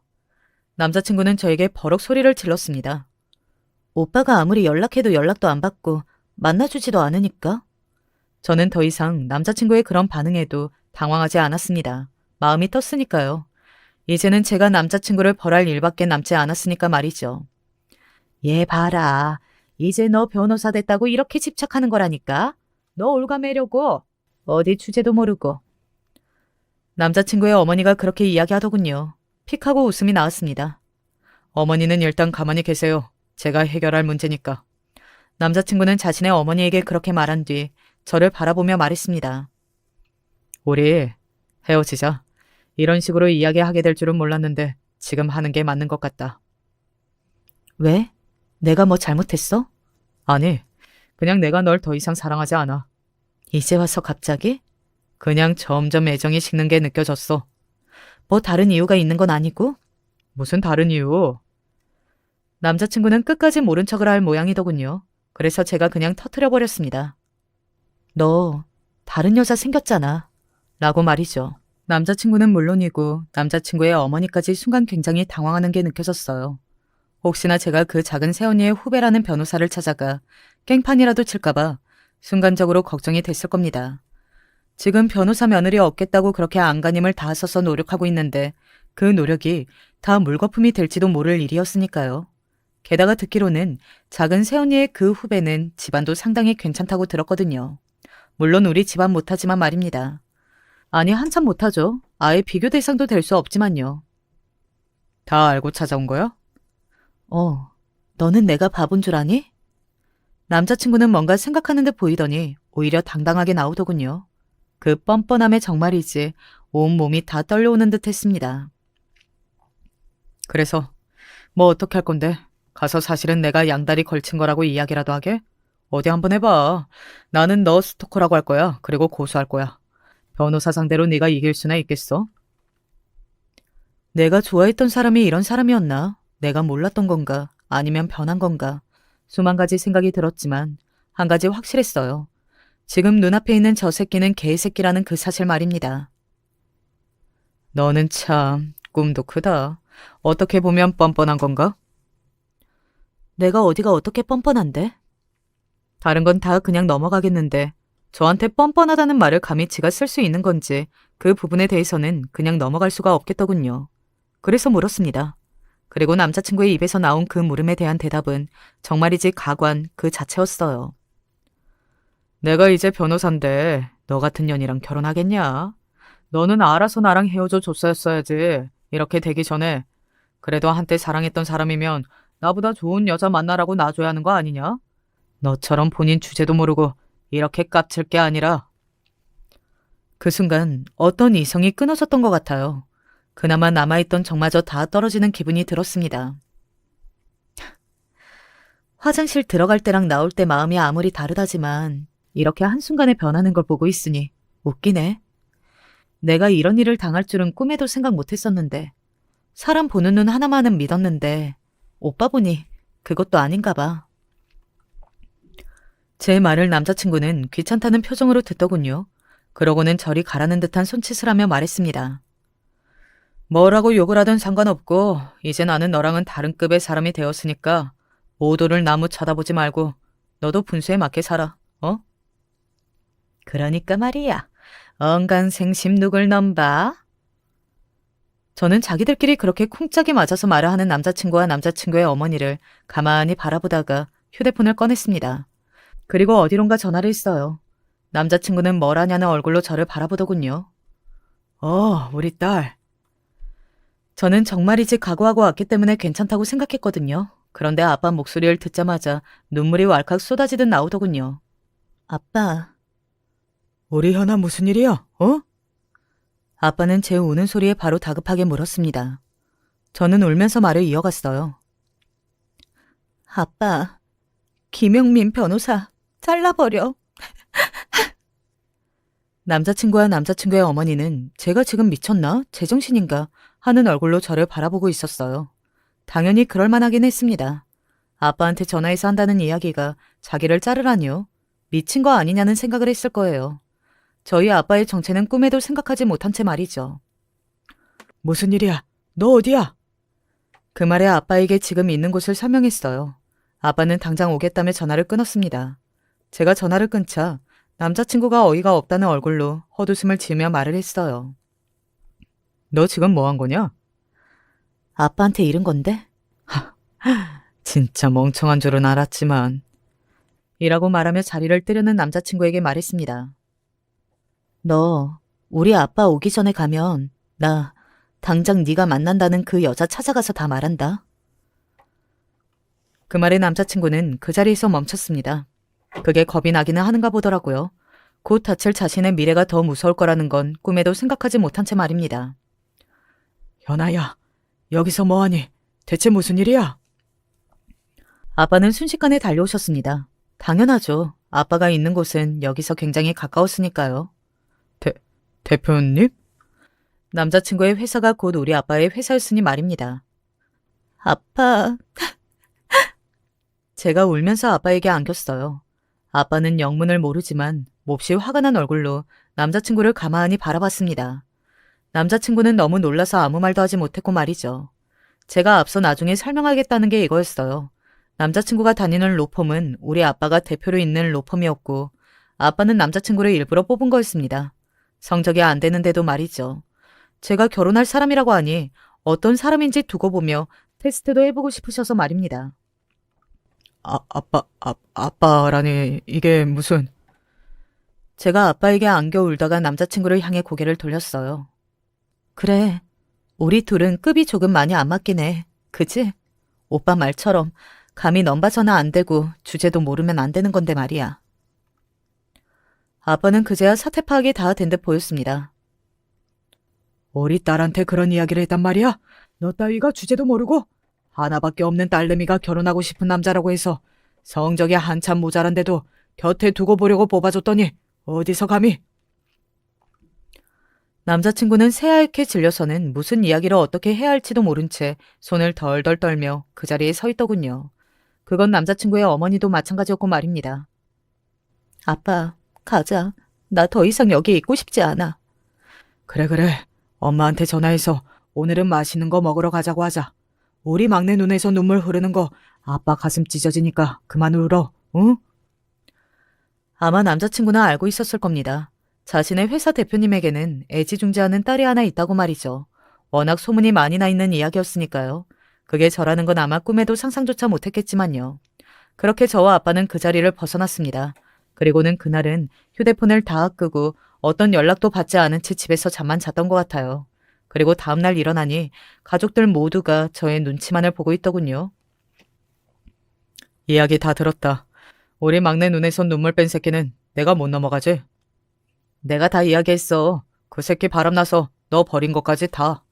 남자친구는 저에게 버럭 소리를 질렀습니다. 오빠가 아무리 연락해도 연락도 안 받고 만나주지도 않으니까. 저는 더 이상 남자친구의 그런 반응에도 당황하지 않았습니다. 마음이 떴으니까요. 이제는 제가 남자친구를 벌할 일밖에 남지 않았으니까 말이죠. 얘 봐라. 이제 너 변호사 됐다고 이렇게 집착하는 거라니까. 너 올가매려고. 어디 주제도 모르고. 남자친구의 어머니가 그렇게 이야기하더군요. 픽 하고 웃음이 나왔습니다. 어머니는 일단 가만히 계세요. 제가 해결할 문제니까. 남자친구는 자신의 어머니에게 그렇게 말한 뒤 저를 바라보며 말했습니다. 우리 헤어지자. 이런 식으로 이야기하게 될 줄은 몰랐는데 지금 하는 게 맞는 것 같다. 왜? 내가 뭐 잘못했어? 아니, 그냥 내가 널 더 이상 사랑하지 않아. 이제 와서 갑자기? 그냥 점점 애정이 식는 게 느껴졌어. 뭐 다른 이유가 있는 건 아니고? 무슨 다른 이유? 남자친구는 끝까지 모른 척을 할 모양이더군요. 그래서 제가 그냥 터트려버렸습니다. 너 다른 여자 생겼잖아. 라고 말이죠. 남자친구는 물론이고 남자친구의 어머니까지 순간 굉장히 당황하는 게 느껴졌어요. 혹시나 제가 그 작은 새언니의 후배라는 변호사를 찾아가 깽판이라도 칠까봐 순간적으로 걱정이 됐을 겁니다. 지금 변호사 며느리 얻겠다고 그렇게 안간힘을 다 써서 노력하고 있는데 그 노력이 다 물거품이 될지도 모를 일이었으니까요. 게다가 듣기로는 작은 새언니의 그 후배는 집안도 상당히 괜찮다고 들었거든요. 물론 우리 집안 못하지만 말입니다. 아니 한참 못하죠. 아예 비교 대상도 될 수 없지만요. 다 알고 찾아온 거야? 너는 내가 바본 줄 아니? 남자친구는 뭔가 생각하는 듯 보이더니 오히려 당당하게 나오더군요. 그 뻔뻔함에 정말이지 온몸이 다 떨려오는 듯 했습니다. 그래서 뭐 어떻게 할 건데? 가서 사실은 내가 양다리 걸친 거라고 이야기라도 하게? 어디 한번 해봐. 나는 너 스토커라고 할 거야. 그리고 고소할 거야. 변호사 상대로 네가 이길 수나 있겠어? 내가 좋아했던 사람이 이런 사람이었나? 내가 몰랐던 건가? 아니면 변한 건가? 수만 가지 생각이 들었지만 한 가지 확실했어요. 지금 눈앞에 있는 저 새끼는 개새끼라는 그 사실 말입니다. 너는 참 꿈도 크다. 어떻게 보면 뻔뻔한 건가? 내가 어디가 어떻게 뻔뻔한데? 다른 건 다 그냥 넘어가겠는데 저한테 뻔뻔하다는 말을 감히 지가 쓸 수 있는 건지 그 부분에 대해서는 그냥 넘어갈 수가 없겠더군요. 그래서 물었습니다. 그리고 남자친구의 입에서 나온 그 물음에 대한 대답은 정말이지 가관 그 자체였어요. 내가 이제 변호사인데 너 같은 년이랑 결혼하겠냐? 너는 알아서 나랑 헤어져 줬어야지. 이렇게 되기 전에 그래도 한때 사랑했던 사람이면 나보다 좋은 여자 만나라고 놔줘야 하는 거 아니냐? 너처럼 본인 주제도 모르고 이렇게 깝칠 게 아니라. 그 순간 어떤 이성이 끊어졌던 것 같아요. 그나마 남아있던 정마저 다 떨어지는 기분이 들었습니다. 화장실 들어갈 때랑 나올 때 마음이 아무리 다르다지만 이렇게 한순간에 변하는 걸 보고 있으니 웃기네. 내가 이런 일을 당할 줄은 꿈에도 생각 못했었는데 사람 보는 눈 하나만은 믿었는데 오빠 보니 그것도 아닌가 봐. 제 말을 남자친구는 귀찮다는 표정으로 듣더군요. 그러고는 저리 가라는 듯한 손짓을 하며 말했습니다. 뭐라고 욕을 하든 상관없고 이제 나는 너랑은 다른 급의 사람이 되었으니까 모도를 나무 쳐다보지 말고 너도 분수에 맞게 살아. 어? 그러니까 말이야. 언간생심 누굴 넘봐? 저는 자기들끼리 그렇게 쿵짝이 맞아서 말을 하는 남자친구와 남자친구의 어머니를 가만히 바라보다가 휴대폰을 꺼냈습니다. 그리고 어디론가 전화를 했어요. 남자친구는 뭘 하냐는 얼굴로 저를 바라보더군요. 우리 딸. 저는 정말이지 각오하고 왔기 때문에 괜찮다고 생각했거든요. 그런데 아빠 목소리를 듣자마자 눈물이 왈칵 쏟아지듯 나오더군요. 아빠. 우리 현아 무슨 일이야? 아빠는 제 우는 소리에 바로 다급하게 물었습니다. 저는 울면서 말을 이어갔어요. 아빠, 김영민 변호사 잘라버려. 남자친구와 남자친구의 어머니는 제가 지금 미쳤나? 제정신인가? 하는 얼굴로 저를 바라보고 있었어요. 당연히 그럴만하긴 했습니다. 아빠한테 전화해서 한다는 이야기가 자기를 자르라니요? 미친 거 아니냐는 생각을 했을 거예요. 저희 아빠의 정체는 꿈에도 생각하지 못한 채 말이죠. 무슨 일이야? 너 어디야? 그 말에 아빠에게 지금 있는 곳을 설명했어요. 아빠는 당장 오겠다며 전화를 끊었습니다. 제가 전화를 끊자 남자친구가 어이가 없다는 얼굴로 헛웃음을 지으며 말을 했어요. 너 지금 뭐 한 거냐? 아빠한테 잃은 건데? 진짜 멍청한 줄은 알았지만. 이라고 말하며 자리를 뜨려는 남자친구에게 말했습니다. 너 우리 아빠 오기 전에 가면 나 당장 네가 만난다는 그 여자 찾아가서 다 말한다. 그 말에 남자친구는 그 자리에서 멈췄습니다. 그게 겁이 나기는 하는가 보더라고요. 곧 다칠 자신의 미래가 더 무서울 거라는 건 꿈에도 생각하지 못한 채 말입니다. 현아야, 여기서 뭐하니? 대체 무슨 일이야? 아빠는 순식간에 달려오셨습니다. 당연하죠. 아빠가 있는 곳은 여기서 굉장히 가까웠으니까요. 대표님? 남자친구의 회사가 곧 우리 아빠의 회사였으니 말입니다. 아빠. 제가 울면서 아빠에게 안겼어요. 아빠는 영문을 모르지만 몹시 화가 난 얼굴로 남자친구를 가만히 바라봤습니다. 남자친구는 너무 놀라서 아무 말도 하지 못했고 말이죠. 제가 앞서 나중에 설명하겠다는 게 이거였어요. 남자친구가 다니는 로펌은 우리 아빠가 대표로 있는 로펌이었고 아빠는 남자친구를 일부러 뽑은 거였습니다. 성적이 안 되는데도 말이죠. 제가 결혼할 사람이라고 하니 어떤 사람인지 두고 보며 테스트도 해보고 싶으셔서 말입니다. 아빠라니 이게 무슨... 제가 아빠에게 안겨 울다가 남자친구를 향해 고개를 돌렸어요. 그래, 우리 둘은 급이 조금 많이 안 맞긴 해. 그치? 오빠 말처럼 감히 넘봐서나 안 되고 주제도 모르면 안 되는 건데 말이야. 아빠는 그제야 사태 파악이 다 된 듯 보였습니다. 우리 딸한테 그런 이야기를 했단 말이야? 너 따위가 주제도 모르고 하나밖에 없는 딸내미가 결혼하고 싶은 남자라고 해서 성적이 한참 모자란데도 곁에 두고 보려고 뽑아줬더니 어디서 감히... 남자친구는 새하얗게 질려서는 무슨 이야기를 어떻게 해야 할지도 모른 채 손을 덜덜 떨며 그 자리에 서 있더군요. 그건 남자친구의 어머니도 마찬가지였고 말입니다. 아빠, 가자. 나 더 이상 여기 있고 싶지 않아. 그래. 엄마한테 전화해서 오늘은 맛있는 거 먹으러 가자고 하자. 우리 막내 눈에서 눈물 흐르는 거 아빠 가슴 찢어지니까 그만 울어, 응? 아마 남자친구는 알고 있었을 겁니다. 자신의 회사 대표님에게는 애지중지하는 딸이 하나 있다고 말이죠. 워낙 소문이 많이 나 있는 이야기였으니까요. 그게 저라는 건 아마 꿈에도 상상조차 못했겠지만요. 그렇게 저와 아빠는 그 자리를 벗어났습니다. 그리고는 그날은 휴대폰을 다 끄고 어떤 연락도 받지 않은 채 집에서 잠만 잤던 것 같아요. 그리고 다음날 일어나니 가족들 모두가 저의 눈치만을 보고 있더군요. 이야기 다 들었다. 우리 막내 눈에선 눈물 뺀 새끼는 내가 못 넘어가지? 내가 다 이야기했어. 그 새끼 바람나서 너 버린 것까지 다.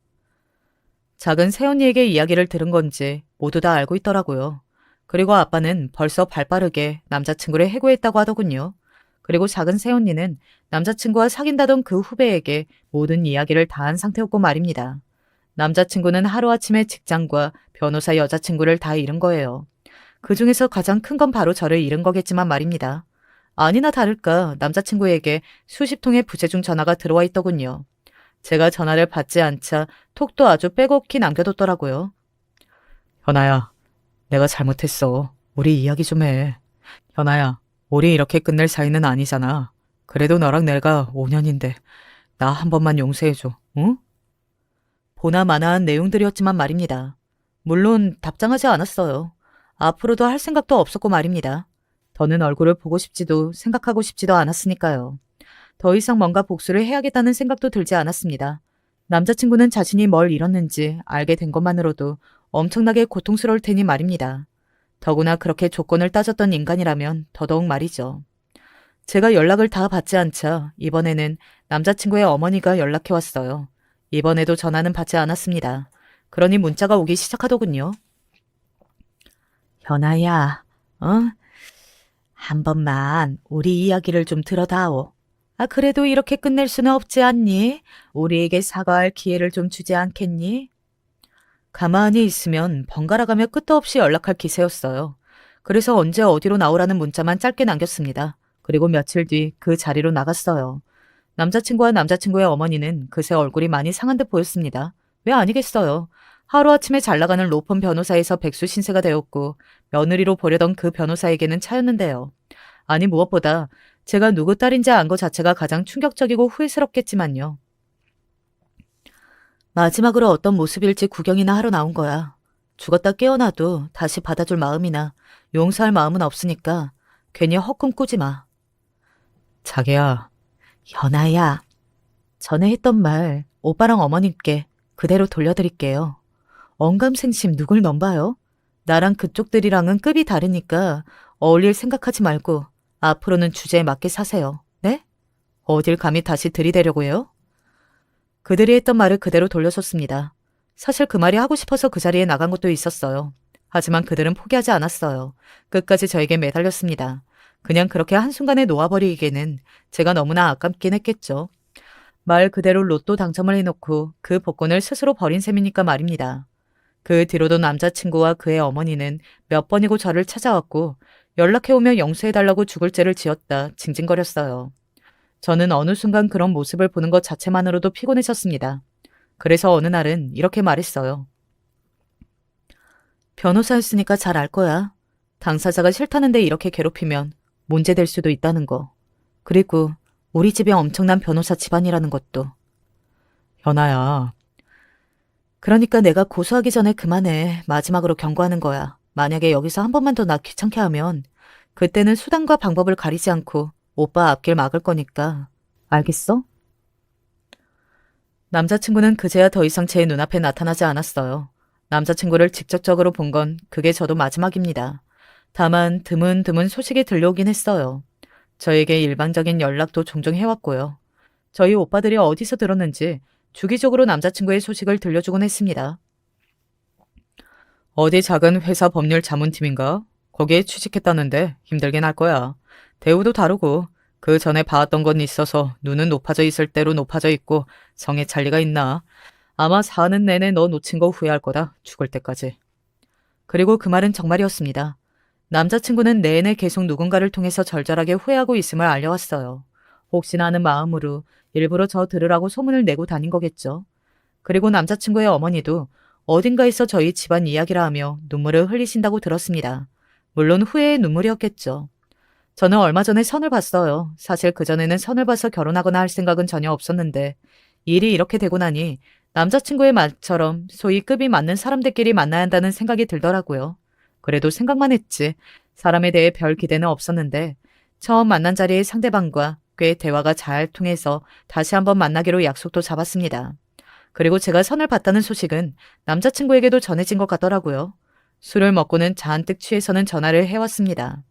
작은 새언니에게 이야기를 들은 건지 모두 다 알고 있더라고요. 그리고 아빠는 벌써 발빠르게 남자친구를 해고했다고 하더군요. 그리고 작은 새언니는 남자친구와 사귄다던 그 후배에게 모든 이야기를 다 한 상태였고 말입니다. 남자친구는 하루아침에 직장과 변호사 여자친구를 다 잃은 거예요. 그 중에서 가장 큰 건 바로 저를 잃은 거겠지만 말입니다. 아니나 다를까 남자친구에게 수십 통의 부재중 전화가 들어와 있더군요. 제가 전화를 받지 않자 톡도 아주 빼곡히 남겨뒀더라고요. 현아야, 내가 잘못했어. 우리 이야기 좀 해. 현아야, 우리 이렇게 끝낼 사이는 아니잖아. 그래도 너랑 내가 5년인데 나 한 번만 용서해줘, 응? 보나마나한 내용들이었지만 말입니다. 물론 답장하지 않았어요. 앞으로도 할 생각도 없었고 말입니다. 더는 얼굴을 보고 싶지도 생각하고 싶지도 않았으니까요. 더 이상 뭔가 복수를 해야겠다는 생각도 들지 않았습니다. 남자친구는 자신이 뭘 잃었는지 알게 된 것만으로도 엄청나게 고통스러울 테니 말입니다. 더구나 그렇게 조건을 따졌던 인간이라면 더더욱 말이죠. 제가 연락을 다 받지 않자 이번에는 남자친구의 어머니가 연락해왔어요. 이번에도 전화는 받지 않았습니다. 그러니 문자가 오기 시작하더군요. 현아야, 한 번만 우리 이야기를 좀 들어다오. 그래도 이렇게 끝낼 수는 없지 않니? 우리에게 사과할 기회를 좀 주지 않겠니? 가만히 있으면 번갈아가며 끝도 없이 연락할 기세였어요. 그래서 언제 어디로 나오라는 문자만 짧게 남겼습니다. 그리고 며칠 뒤 그 자리로 나갔어요. 남자친구와 남자친구의 어머니는 그새 얼굴이 많이 상한 듯 보였습니다. 왜 아니겠어요. 하루아침에 잘나가는 로펌 변호사에서 백수 신세가 되었고 며느리로 보려던 그 변호사에게는 차였는데요. 아니 무엇보다 제가 누구 딸인지 안 것 자체가 가장 충격적이고 후회스럽겠지만요. 마지막으로 어떤 모습일지 구경이나 하러 나온 거야. 죽었다 깨어나도 다시 받아줄 마음이나 용서할 마음은 없으니까 괜히 헛꿈 꾸지 마. 자기야. 현아야. 전에 했던 말 오빠랑 어머님께 그대로 돌려드릴게요. 언감생심 누굴 넘봐요? 나랑 그쪽들이랑은 급이 다르니까 어울릴 생각하지 말고 앞으로는 주제에 맞게 사세요. 네? 어딜 감히 다시 들이대려고 해요? 그들이 했던 말을 그대로 돌려줬습니다. 사실 그 말이 하고 싶어서 그 자리에 나간 것도 있었어요. 하지만 그들은 포기하지 않았어요. 끝까지 저에게 매달렸습니다. 그냥 그렇게 한순간에 놓아버리기에는 제가 너무나 아깝긴 했겠죠. 말 그대로 로또 당첨을 해놓고 그 복권을 스스로 버린 셈이니까 말입니다. 그 뒤로도 남자친구와 그의 어머니는 몇 번이고 저를 찾아왔고 연락해오며 용서해달라고 죽을 죄를 지었다 징징거렸어요. 저는 어느 순간 그런 모습을 보는 것 자체만으로도 피곤해졌습니다. 그래서 어느 날은 이렇게 말했어요. 변호사였으니까 잘 알 거야. 당사자가 싫다는데 이렇게 괴롭히면 문제될 수도 있다는 거. 그리고 우리 집이 엄청난 변호사 집안이라는 것도. 현아야. 그러니까 내가 고소하기 전에 그만해. 마지막으로 경고하는 거야. 만약에 여기서 한 번만 더 나 귀찮게 하면 그때는 수단과 방법을 가리지 않고 오빠 앞길 막을 거니까. 알겠어? 남자친구는 그제야 더 이상 제 눈앞에 나타나지 않았어요. 남자친구를 직접적으로 본 건 그게 저도 마지막입니다. 다만 드문드문 소식이 들려오긴 했어요. 저에게 일방적인 연락도 종종 해왔고요. 저희 오빠들이 어디서 들었는지 주기적으로 남자친구의 소식을 들려주곤 했습니다. 어디 작은 회사 법률 자문팀인가? 거기에 취직했다는데 힘들긴 할 거야. 대우도 다르고 그 전에 봐왔던 건 있어서 눈은 높아져 있을 대로 높아져 있고 성에 찰리가 있나? 아마 사는 내내 너 놓친 거 후회할 거다. 죽을 때까지. 그리고 그 말은 정말이었습니다. 남자친구는 내내 계속 누군가를 통해서 절절하게 후회하고 있음을 알려왔어요. 혹시나 하는 마음으로 일부러 저 들으라고 소문을 내고 다닌 거겠죠. 그리고 남자친구의 어머니도 어딘가에서 저희 집안 이야기라 하며 눈물을 흘리신다고 들었습니다. 물론 후회의 눈물이었겠죠. 저는 얼마 전에 선을 봤어요. 사실 그전에는 선을 봐서 결혼하거나 할 생각은 전혀 없었는데 일이 이렇게 되고 나니 남자친구의 말처럼 소위 급이 맞는 사람들끼리 만나야 한다는 생각이 들더라고요. 그래도 생각만 했지 사람에 대해 별 기대는 없었는데 처음 만난 자리의 상대방과 꽤 대화가 잘 통해서 다시 한번 만나기로 약속도 잡았습니다. 그리고 제가 선을 봤다는 소식은 남자친구에게도 전해진 것 같더라고요. 술을 먹고는 잔뜩 취해서는 전화를 해왔습니다.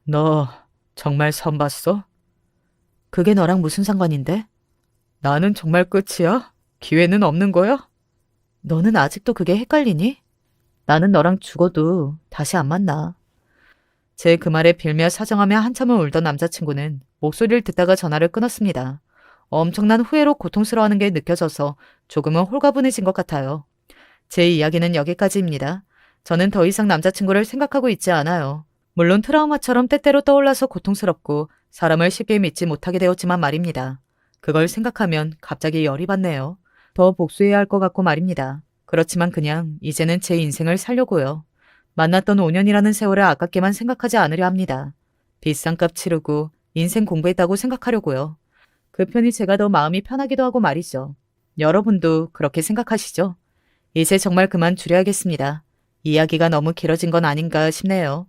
너 정말 선 봤어? 그게 너랑 무슨 상관인데? 나는 정말 끝이야? 기회는 없는 거야? 너는 아직도 그게 헷갈리니? 나는 너랑 죽어도 다시 안 만나. 제 그 말에 빌며 사정하며 한참을 울던 남자친구는 목소리를 듣다가 전화를 끊었습니다. 엄청난 후회로 고통스러워하는 게 느껴져서 조금은 홀가분해진 것 같아요. 제 이야기는 여기까지입니다. 저는 더 이상 남자친구를 생각하고 있지 않아요. 물론 트라우마처럼 때때로 떠올라서 고통스럽고 사람을 쉽게 믿지 못하게 되었지만 말입니다. 그걸 생각하면 갑자기 열이 받네요. 더 복수해야 할 것 같고 말입니다. 그렇지만 그냥 이제는 제 인생을 살려고요. 만났던 5년이라는 세월을 아깝게만 생각하지 않으려 합니다. 비싼 값 치르고 인생 공부했다고 생각하려고요. 그 편이 제가 더 마음이 편하기도 하고 말이죠. 여러분도 그렇게 생각하시죠? 이제 정말 그만 줄여야겠습니다. 이야기가 너무 길어진 건 아닌가 싶네요.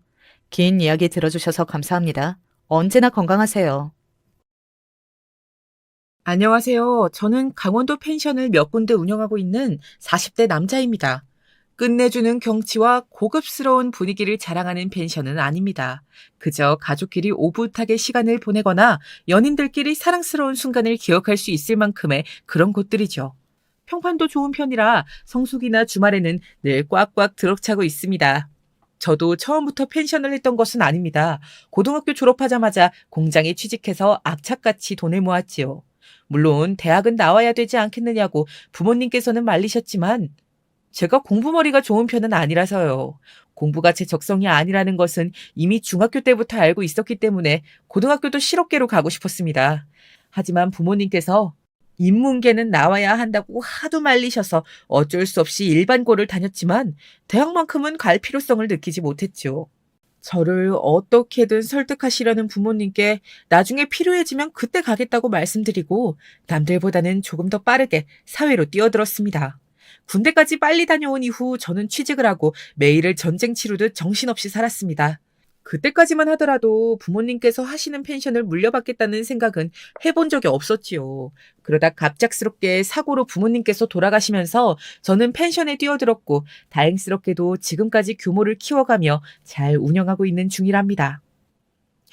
긴 이야기 들어주셔서 감사합니다. 언제나 건강하세요. 안녕하세요. 저는 강원도 펜션을 몇 군데 운영하고 있는 40대 남자입니다. 끝내주는 경치와 고급스러운 분위기를 자랑하는 펜션은 아닙니다. 그저 가족끼리 오붓하게 시간을 보내거나 연인들끼리 사랑스러운 순간을 기억할 수 있을 만큼의 그런 곳들이죠. 평판도 좋은 편이라 성수기나 주말에는 늘 꽉꽉 들어차고 있습니다. 저도 처음부터 펜션을 했던 것은 아닙니다. 고등학교 졸업하자마자 공장에 취직해서 악착같이 돈을 모았지요. 물론 대학은 나와야 되지 않겠느냐고 부모님께서는 말리셨지만 제가 공부머리가 좋은 편은 아니라서요. 공부가 제 적성이 아니라는 것은 이미 중학교 때부터 알고 있었기 때문에 고등학교도 실업계로 가고 싶었습니다. 하지만 부모님께서 인문계는 나와야 한다고 하도 말리셔서 어쩔 수 없이 일반고를 다녔지만 대학만큼은 갈 필요성을 느끼지 못했죠. 저를 어떻게든 설득하시려는 부모님께 나중에 필요해지면 그때 가겠다고 말씀드리고 남들보다는 조금 더 빠르게 사회로 뛰어들었습니다. 군대까지 빨리 다녀온 이후 저는 취직을 하고 매일을 전쟁 치르듯 정신없이 살았습니다. 그때까지만 하더라도 부모님께서 하시는 펜션을 물려받겠다는 생각은 해본 적이 없었지요. 그러다 갑작스럽게 사고로 부모님께서 돌아가시면서 저는 펜션에 뛰어들었고 다행스럽게도 지금까지 규모를 키워가며 잘 운영하고 있는 중이랍니다.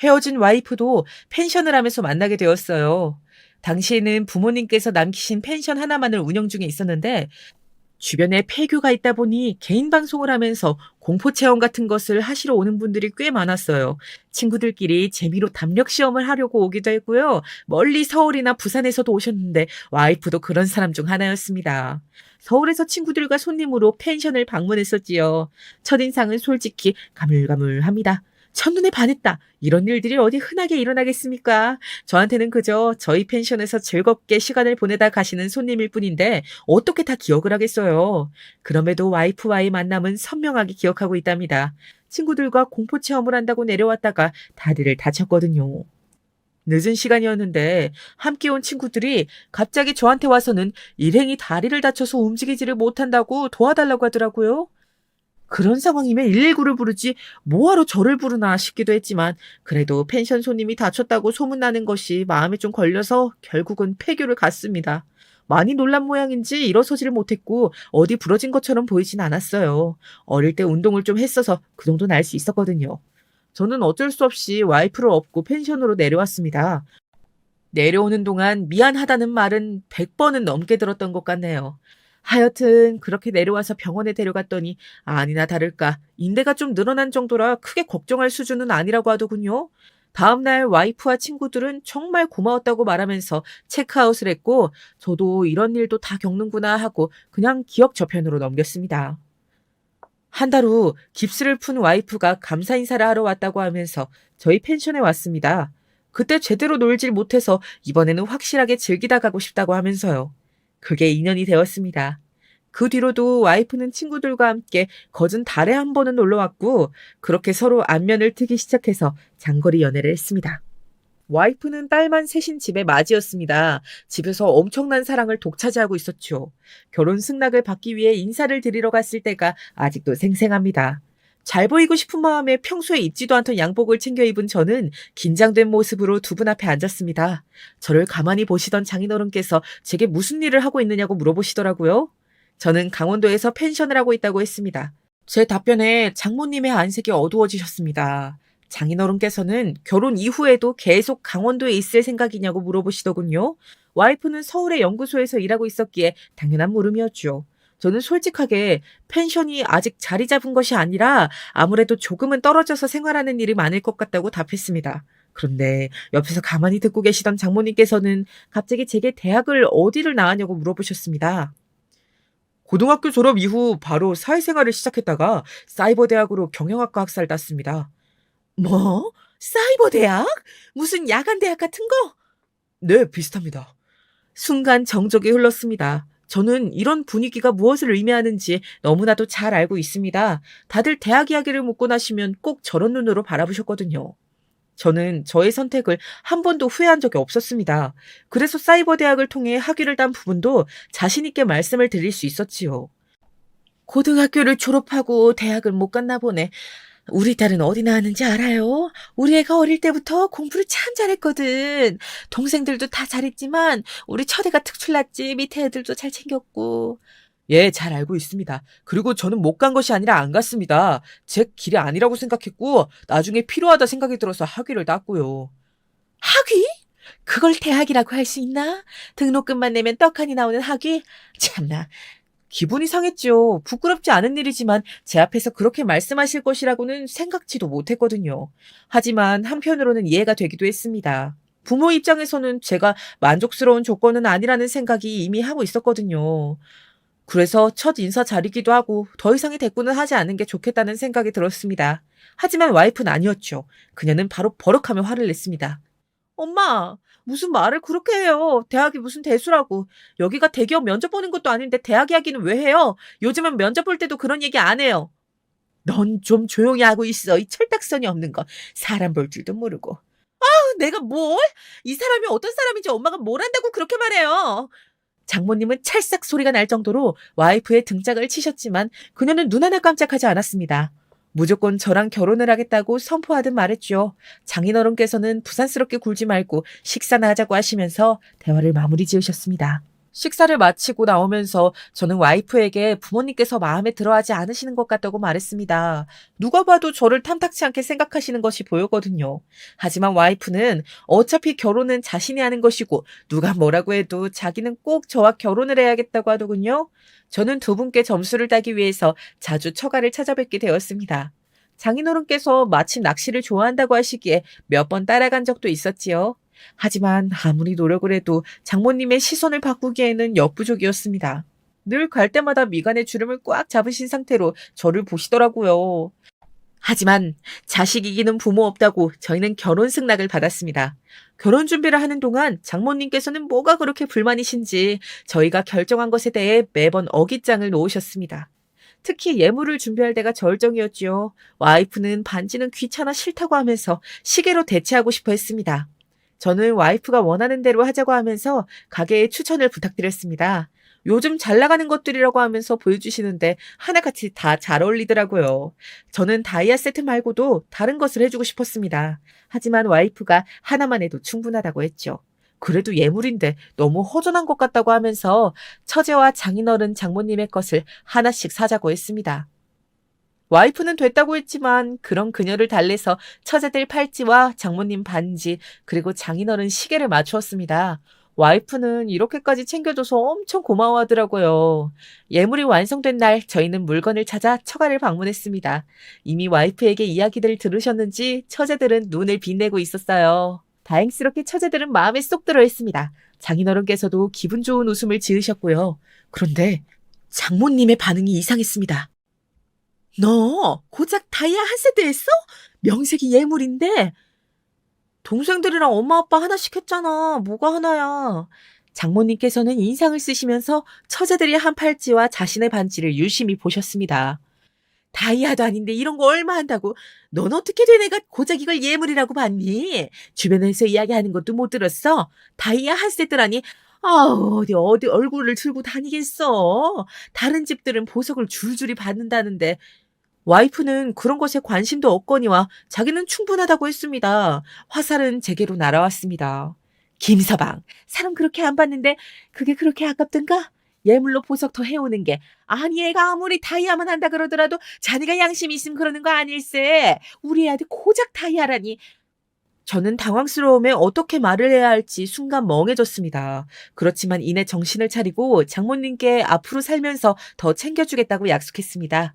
헤어진 와이프도 펜션을 하면서 만나게 되었어요. 당시에는 부모님께서 남기신 펜션 하나만을 운영 중에 있었는데 주변에 폐교가 있다 보니 개인 방송을 하면서 공포 체험 같은 것을 하시러 오는 분들이 꽤 많았어요. 친구들끼리 재미로 담력 시험을 하려고 오기도 했고요. 멀리 서울이나 부산에서도 오셨는데 와이프도 그런 사람 중 하나였습니다. 서울에서 친구들과 손님으로 펜션을 방문했었지요. 첫인상은 솔직히 가물가물합니다. 첫눈에 반했다. 이런 일들이 어디 흔하게 일어나겠습니까? 저한테는 그저 저희 펜션에서 즐겁게 시간을 보내다 가시는 손님일 뿐인데 어떻게 다 기억을 하겠어요. 그럼에도 와이프와의 만남은 선명하게 기억하고 있답니다. 친구들과 공포 체험을 한다고 내려왔다가 다리를 다쳤거든요. 늦은 시간이었는데 함께 온 친구들이 갑자기 저한테 와서는 일행이 다리를 다쳐서 움직이지를 못한다고 도와달라고 하더라고요. 그런 상황이면 119를 부르지 뭐하러 저를 부르나 싶기도 했지만 그래도 펜션 손님이 다쳤다고 소문나는 것이 마음에 좀 걸려서 결국은 폐교를 갔습니다. 많이 놀란 모양인지 일어서지를 못했고 어디 부러진 것처럼 보이진 않았어요. 어릴 때 운동을 좀 했어서 그 정도는 알 수 있었거든요. 저는 어쩔 수 없이 와이프를 업고 펜션으로 내려왔습니다. 내려오는 동안 미안하다는 말은 100번은 넘게 들었던 것 같네요. 하여튼 그렇게 내려와서 병원에 데려갔더니 아니나 다를까 인대가 좀 늘어난 정도라 크게 걱정할 수준은 아니라고 하더군요. 다음날 와이프와 친구들은 정말 고마웠다고 말하면서 체크아웃을 했고 저도 이런 일도 다 겪는구나 하고 그냥 기억 저편으로 넘겼습니다. 한 달 후 깁스를 푼 와이프가 감사 인사를 하러 왔다고 하면서 저희 펜션에 왔습니다. 그때 제대로 놀질 못해서 이번에는 확실하게 즐기다 가고 싶다고 하면서요. 그게 인연이 되었습니다. 그 뒤로도 와이프는 친구들과 함께 거진 달에 한 번은 놀러 왔고 그렇게 서로 안면을 트기 시작해서 장거리 연애를 했습니다. 와이프는 딸만 셋인 집의 맞이였습니다. 집에서 엄청난 사랑을 독차지하고 있었죠. 결혼 승낙을 받기 위해 인사를 드리러 갔을 때가 아직도 생생합니다. 잘 보이고 싶은 마음에 평소에 입지도 않던 양복을 챙겨 입은 저는 긴장된 모습으로 두 분 앞에 앉았습니다. 저를 가만히 보시던 장인어른께서 제게 무슨 일을 하고 있느냐고 물어보시더라고요. 저는 강원도에서 펜션을 하고 있다고 했습니다. 제 답변에 장모님의 안색이 어두워지셨습니다. 장인어른께서는 결혼 이후에도 계속 강원도에 있을 생각이냐고 물어보시더군요. 와이프는 서울의 연구소에서 일하고 있었기에 당연한 물음이었죠. 저는 솔직하게 펜션이 아직 자리 잡은 것이 아니라 아무래도 조금은 떨어져서 생활하는 일이 많을 것 같다고 답했습니다. 그런데 옆에서 가만히 듣고 계시던 장모님께서는 갑자기 제게 대학을 어디를 나왔냐고 물어보셨습니다. 고등학교 졸업 이후 바로 사회생활을 시작했다가 사이버 대학으로 경영학과 학사를 땄습니다. 뭐? 사이버 대학? 무슨 야간 대학 같은 거? 네, 비슷합니다. 순간 정적이 흘렀습니다. 저는 이런 분위기가 무엇을 의미하는지 너무나도 잘 알고 있습니다. 다들 대학 이야기를 묻고 나시면 꼭 저런 눈으로 바라보셨거든요. 저는 저의 선택을 한 번도 후회한 적이 없었습니다. 그래서 사이버 대학을 통해 학위를 딴 부분도 자신 있게 말씀을 드릴 수 있었지요. 고등학교를 졸업하고 대학을 못 갔나 보네. 우리 딸은 어디 나왔는지 알아요? 우리 애가 어릴 때부터 공부를 참 잘했거든. 동생들도 다 잘했지만 우리 첫애가 특출났지. 밑에 애들도 잘 챙겼고. 예, 잘 알고 있습니다. 그리고 저는 못 간 것이 아니라 안 갔습니다. 제 길이 아니라고 생각했고 나중에 필요하다 생각이 들어서 학위를 땄고요. 학위? 그걸 대학이라고 할 수 있나? 등록금만 내면 떡하니 나오는 학위? 참나. 기분이 상했죠. 부끄럽지 않은 일이지만 제 앞에서 그렇게 말씀하실 것이라고는 생각지도 못했거든요. 하지만 한편으로는 이해가 되기도 했습니다. 부모 입장에서는 제가 만족스러운 조건은 아니라는 생각이 이미 하고 있었거든요. 그래서 첫 인사 자리기도 하고 더 이상의 대꾸는 하지 않는 게 좋겠다는 생각이 들었습니다. 하지만 와이프는 아니었죠. 그녀는 바로 버럭하며 화를 냈습니다. 엄마, 무슨 말을 그렇게 해요. 대학이 무슨 대수라고. 여기가 대기업 면접 보는 것도 아닌데 대학 이야기는 왜 해요? 요즘은 면접 볼 때도 그런 얘기 안 해요. 넌 좀 조용히 하고 있어. 이 철딱선이 없는 거. 사람 볼 줄도 모르고. 내가 뭘? 이 사람이 어떤 사람인지 엄마가 뭘 한다고 그렇게 말해요. 장모님은 찰싹 소리가 날 정도로 와이프의 등짝을 치셨지만 그녀는 눈 하나 깜짝하지 않았습니다. 무조건 저랑 결혼을 하겠다고 선포하듯 말했죠. 장인어른께서는 부산스럽게 굴지 말고 식사나 하자고 하시면서 대화를 마무리 지으셨습니다. 식사를 마치고 나오면서 저는 와이프에게 부모님께서 마음에 들어하지 않으시는 것 같다고 말했습니다. 누가 봐도 저를 탐탁치 않게 생각하시는 것이 보였거든요. 하지만 와이프는 어차피 결혼은 자신이 하는 것이고 누가 뭐라고 해도 자기는 꼭 저와 결혼을 해야겠다고 하더군요. 저는 두 분께 점수를 따기 위해서 자주 처가를 찾아뵙게 되었습니다. 장인어른께서 마침 낚시를 좋아한다고 하시기에 몇 번 따라간 적도 있었지요. 하지만 아무리 노력을 해도 장모님의 시선을 바꾸기에는 역부족이었습니다. 늘 갈 때마다 미간에 주름을 꽉 잡으신 상태로 저를 보시더라고요. 하지만 자식 이기는 부모 없다고 저희는 결혼 승낙을 받았습니다. 결혼 준비를 하는 동안 장모님께서는 뭐가 그렇게 불만이신지 저희가 결정한 것에 대해 매번 어깃장을 놓으셨습니다. 특히 예물을 준비할 때가 절정이었지요. 와이프는 반지는 귀찮아 싫다고 하면서 시계로 대체하고 싶어 했습니다. 저는 와이프가 원하는 대로 하자고 하면서 가게에 추천을 부탁드렸습니다. 요즘 잘 나가는 것들이라고 하면서 보여주시는데 하나같이 다 잘 어울리더라고요. 저는 다이아 세트 말고도 다른 것을 해주고 싶었습니다. 하지만 와이프가 하나만 해도 충분하다고 했죠. 그래도 예물인데 너무 허전한 것 같다고 하면서 처제와 장인어른 장모님의 것을 하나씩 사자고 했습니다. 와이프는 됐다고 했지만 그런 그녀를 달래서 처제들 팔찌와 장모님 반지 그리고 장인어른 시계를 맞추었습니다. 와이프는 이렇게까지 챙겨줘서 엄청 고마워하더라고요. 예물이 완성된 날 저희는 물건을 찾아 처가를 방문했습니다. 이미 와이프에게 이야기들을 들으셨는지 처제들은 눈을 빛내고 있었어요. 다행스럽게 처제들은 마음에 쏙 들어 했습니다. 장인어른께서도 기분 좋은 웃음을 지으셨고요. 그런데 장모님의 반응이 이상했습니다. 너 고작 다이아 한 세트 했어? 명색이 예물인데? 동생들이랑 엄마 아빠 하나씩 했잖아. 뭐가 하나야? 장모님께서는 인상을 쓰시면서 처제들이 한 팔찌와 자신의 반지를 유심히 보셨습니다. 다이아도 아닌데 이런 거 얼마 한다고? 넌 어떻게 된 애가 고작 이걸 예물이라고 봤니? 주변에서 이야기하는 것도 못 들었어? 다이아 한 세트라니? 어디 얼굴을 들고 다니겠어? 다른 집들은 보석을 줄줄이 받는다는데 와이프는 그런 것에 관심도 없거니와 자기는 충분하다고 했습니다. 화살은 제게로 날아왔습니다. 김서방, 사람 그렇게 안 봤는데 그게 그렇게 아깝던가? 예물로 보석 더 해오는 게. 아니 애가 아무리 다이아만 한다 그러더라도 자네가 양심이 있으면 그러는 거 아닐세. 우리 아들 고작 다이아라니. 저는 당황스러움에 어떻게 말을 해야 할지 순간 멍해졌습니다. 그렇지만 이내 정신을 차리고 장모님께 앞으로 살면서 더 챙겨주겠다고 약속했습니다.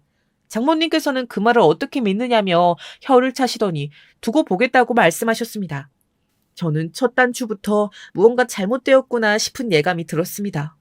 장모님께서는 그 말을 어떻게 믿느냐며 혀를 차시더니 두고 보겠다고 말씀하셨습니다. 저는 첫 단추부터 무언가 잘못되었구나 싶은 예감이 들었습니다.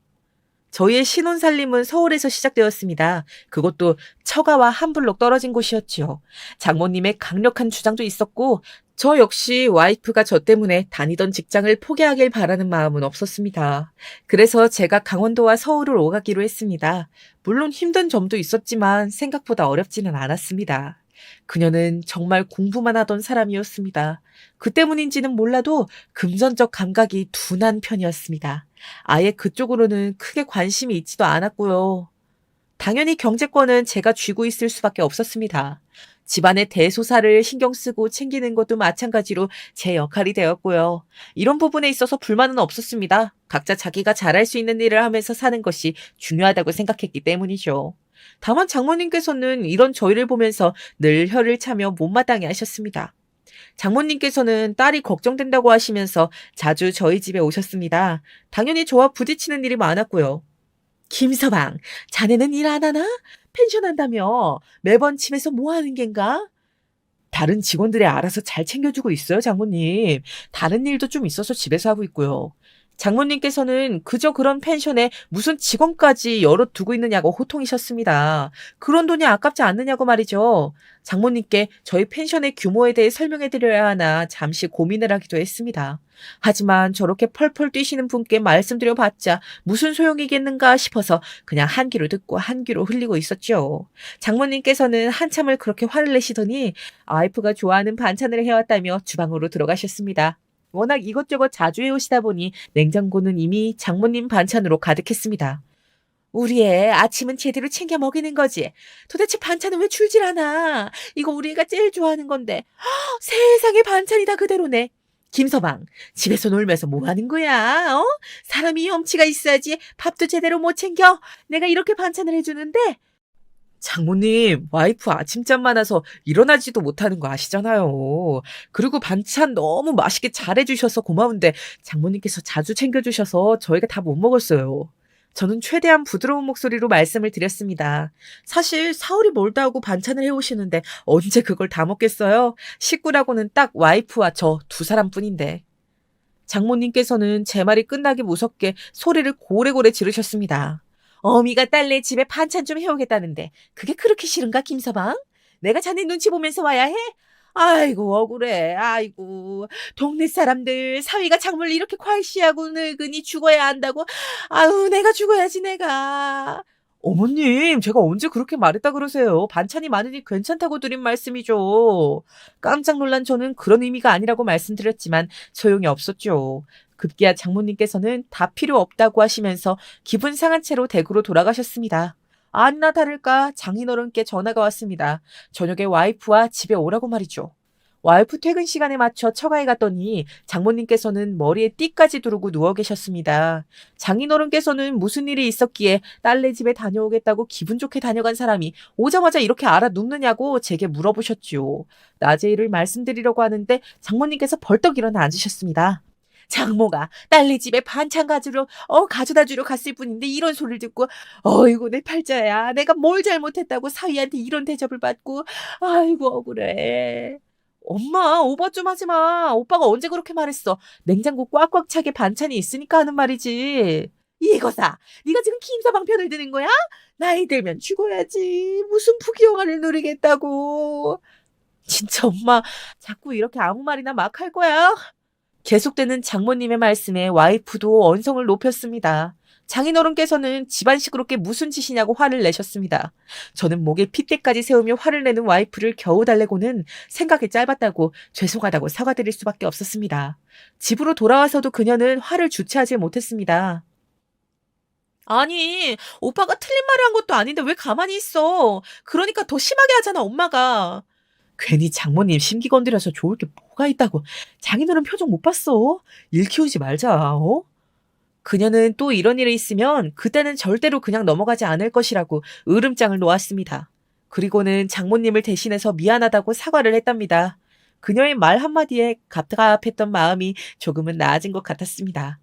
저희의 신혼살림은 서울에서 시작되었습니다. 그것도 처가와 한 블록 떨어진 곳이었지요. 장모님의 강력한 주장도 있었고 저 역시 와이프가 저 때문에 다니던 직장을 포기하길 바라는 마음은 없었습니다. 그래서 제가 강원도와 서울을 오가기로 했습니다. 물론 힘든 점도 있었지만 생각보다 어렵지는 않았습니다. 그녀는 정말 공부만 하던 사람이었습니다. 그 때문인지는 몰라도 금전적 감각이 둔한 편이었습니다. 아예 그쪽으로는 크게 관심이 있지도 않았고요. 당연히 경제권은 제가 쥐고 있을 수밖에 없었습니다. 집안의 대소사를 신경 쓰고 챙기는 것도 마찬가지로 제 역할이 되었고요. 이런 부분에 있어서 불만은 없었습니다. 각자 자기가 잘할 수 있는 일을 하면서 사는 것이 중요하다고 생각했기 때문이죠. 다만 장모님께서는 이런 저희를 보면서 늘 혀를 차며 못마땅해 하셨습니다. 장모님께서는 딸이 걱정된다고 하시면서 자주 저희 집에 오셨습니다. 당연히 저와 부딪히는 일이 많았고요. 김서방, 자네는 일 안 하나? 펜션 한다며 매번 집에서 뭐 하는 겐가? 다른 직원들이 알아서 잘 챙겨주고 있어요, 장모님. 다른 일도 좀 있어서 집에서 하고 있고요. 장모님께서는 그저 그런 펜션에 무슨 직원까지 여럿 두고 있느냐고 호통이셨습니다. 그런 돈이 아깝지 않느냐고 말이죠. 장모님께 저희 펜션의 규모에 대해 설명해드려야 하나 잠시 고민을 하기도 했습니다. 하지만 저렇게 펄펄 뛰시는 분께 말씀드려봤자 무슨 소용이겠는가 싶어서 그냥 한 귀로 듣고 한 귀로 흘리고 있었죠. 장모님께서는 한참을 그렇게 화를 내시더니 와이프가 좋아하는 반찬을 해왔다며 주방으로 들어가셨습니다. 워낙 이것저것 자주 해오시다 보니 냉장고는 이미 장모님 반찬으로 가득했습니다. 우리 애 아침은 제대로 챙겨 먹이는 거지. 도대체 반찬은 왜 줄질 않아? 이거 우리 애가 제일 좋아하는 건데. 세상에 반찬이 다 그대로네. 김서방, 집에서 놀면서 뭐 하는 거야? 어? 사람이 염치가 있어야지 밥도 제대로 못 챙겨. 내가 이렇게 반찬을 해주는데. 장모님, 와이프 아침잠 많아서 일어나지도 못하는 거 아시잖아요. 그리고 반찬 너무 맛있게 잘해주셔서 고마운데 장모님께서 자주 챙겨주셔서 저희가 다 못 먹었어요. 저는 최대한 부드러운 목소리로 말씀을 드렸습니다. 사실 사흘이 멀다 하고 반찬을 해오시는데 언제 그걸 다 먹겠어요? 식구라고는 딱 와이프와 저 두 사람뿐인데. 장모님께서는 제 말이 끝나기 무섭게 소리를 고래고래 지르셨습니다. 어미가 딸네 집에 반찬 좀 해오겠다는데 그게 그렇게 싫은가 김서방? 내가 자네 눈치 보면서 와야 해? 아이고, 억울해. 아이고, 동네 사람들 사위가 작물을 이렇게 괄시하고 늙으니 죽어야 한다고. 아유, 내가 죽어야지, 내가. 어머님, 제가 언제 그렇게 말했다 그러세요? 반찬이 많으니 괜찮다고 드린 말씀이죠. 깜짝 놀란 저는 그런 의미가 아니라고 말씀드렸지만 소용이 없었죠. 급기야 장모님께서는 다 필요 없다고 하시면서 기분 상한 채로 댁으로 돌아가셨습니다. 아니나 다를까 장인어른께 전화가 왔습니다. 저녁에 와이프와 집에 오라고 말이죠. 와이프 퇴근 시간에 맞춰 처가에 갔더니 장모님께서는 머리에 띠까지 두르고 누워 계셨습니다. 장인어른께서는 무슨 일이 있었기에 딸네 집에 다녀오겠다고 기분 좋게 다녀간 사람이 오자마자 이렇게 알아 눕느냐고 제게 물어보셨지요. 낮에 일을 말씀드리려고 하는데 장모님께서 벌떡 일어나 앉으셨습니다. 장모가 딸네 집에 반찬 가져다 주러 갔을 뿐인데 이런 소리를 듣고 어이구 내 팔자야 내가 뭘 잘못했다고 사위한테 이런 대접을 받고 아이고 억울해. 엄마 오버 좀 하지 마. 오빠가 언제 그렇게 말했어. 냉장고 꽉꽉 차게 반찬이 있으니까 하는 말이지. 이거사 네가 지금 김서방 편을 드는 거야? 나이 들면 죽어야지. 무슨 부귀영화를 누리겠다고. 진짜 엄마 자꾸 이렇게 아무 말이나 막 할 거야? 계속되는 장모님의 말씀에 와이프도 언성을 높였습니다. 장인어른께서는 집안 시끄럽게 무슨 짓이냐고 화를 내셨습니다. 저는 목에 핏대까지 세우며 화를 내는 와이프를 겨우 달래고는 생각이 짧았다고 죄송하다고 사과드릴 수밖에 없었습니다. 집으로 돌아와서도 그녀는 화를 주체하지 못했습니다. 아니, 오빠가 틀린 말을 한 것도 아닌데 왜 가만히 있어? 그러니까 더 심하게 하잖아, 엄마가. 괜히 장모님 심기 건드려서 좋을 게 뭐가 있다고. 장인어른 표정 못 봤어? 일 키우지 말자, 어? 그녀는 또 이런 일이 있으면 그때는 절대로 그냥 넘어가지 않을 것이라고 으름장을 놓았습니다. 그리고는 장모님을 대신해서 미안하다고 사과를 했답니다. 그녀의 말 한마디에 갑갑했던 마음이 조금은 나아진 것 같았습니다.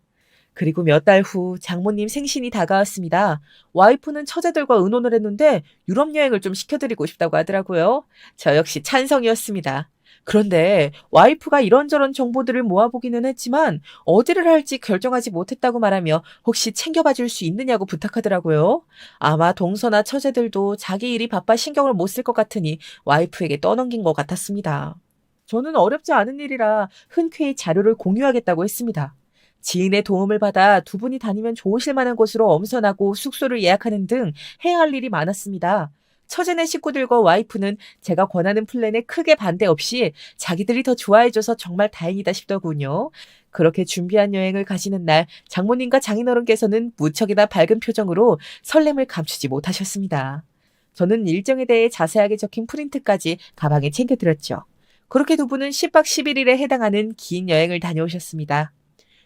그리고 몇 달 후 장모님 생신이 다가왔습니다. 와이프는 처제들과 의논을 했는데 유럽 여행을 좀 시켜드리고 싶다고 하더라고요. 저 역시 찬성이었습니다. 그런데 와이프가 이런저런 정보들을 모아보기는 했지만 어디를 할지 결정하지 못했다고 말하며 혹시 챙겨봐 줄 수 있느냐고 부탁하더라고요. 아마 동서나 처제들도 자기 일이 바빠 신경을 못 쓸 것 같으니 와이프에게 떠넘긴 것 같았습니다. 저는 어렵지 않은 일이라 흔쾌히 자료를 공유하겠다고 했습니다. 지인의 도움을 받아 두 분이 다니면 좋으실 만한 곳으로 엄선하고 숙소를 예약하는 등 해야 할 일이 많았습니다. 처제네 식구들과 와이프는 제가 권하는 플랜에 크게 반대 없이 자기들이 더 좋아해줘서 정말 다행이다 싶더군요. 그렇게 준비한 여행을 가시는 날 장모님과 장인어른께서는 무척이나 밝은 표정으로 설렘을 감추지 못하셨습니다. 저는 일정에 대해 자세하게 적힌 프린트까지 가방에 챙겨드렸죠. 그렇게 두 분은 10박 11일에 해당하는 긴 여행을 다녀오셨습니다.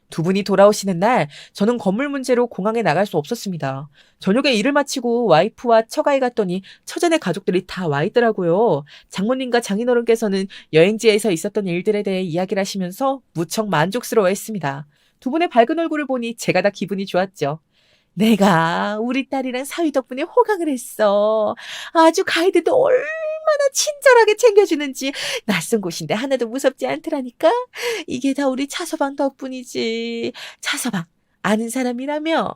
두 분이 돌아오시는 날 저는 건물 문제로 공항에 나갈 수 없었습니다. 저녁에 일을 마치고 와이프와 처가에 갔더니 처제네 가족들이 다 와 있더라고요. 장모님과 장인어른께서는 여행지에서 있었던 일들에 대해 이야기를 하시면서 무척 만족스러워했습니다. 두 분의 밝은 얼굴을 보니 제가 다 기분이 좋았죠. 내가 우리 딸이랑 사위 덕분에 호강을 했어. 아주 가이드도 얼마나 친절하게 챙겨주는지 낯선 곳인데 하나도 무섭지 않더라니까. 이게 다 우리 차서방 덕분이지. 차서방 아는 사람이라며?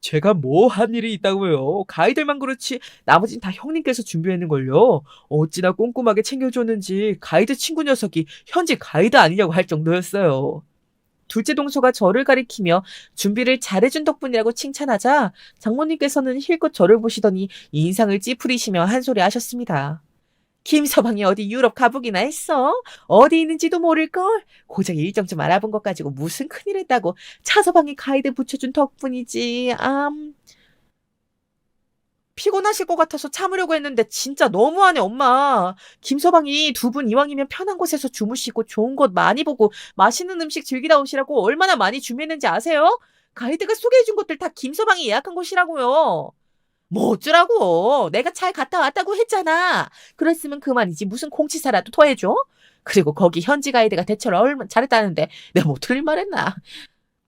제가 뭐 한 일이 있다고요. 가이들만 그렇지 나머진 다 형님께서 준비했는걸요. 어찌나 꼼꼼하게 챙겨줬는지 가이드 친구 녀석이 현지 가이드 아니냐고 할 정도였어요. 둘째 동서가 저를 가리키며 준비를 잘해준 덕분이라고 칭찬하자 장모님께서는 힐끗 저를 보시더니 인상을 찌푸리시며 한 소리 하셨습니다. 김서방이 어디 유럽 가보기나 했어? 어디 있는지도 모를걸? 고작 일정 좀 알아본 것 가지고 무슨 큰일 했다고. 차서방이 가이드 붙여준 덕분이지. 피곤하실 것 같아서 참으려고 했는데 진짜 너무하네 엄마. 김서방이 두 분 이왕이면 편한 곳에서 주무시고 좋은 곳 많이 보고 맛있는 음식 즐기다 오시라고 얼마나 많이 준비했는지 아세요? 가이드가 소개해준 곳들 다 김서방이 예약한 곳이라고요. 뭐 어쩌라고. 내가 잘 갔다 왔다고 했잖아. 그랬으면 그만이지 무슨 공치사라도 더해줘? 그리고 거기 현지 가이드가 대처를 얼마나 잘했다는데 내가 뭐 틀린 말 했나.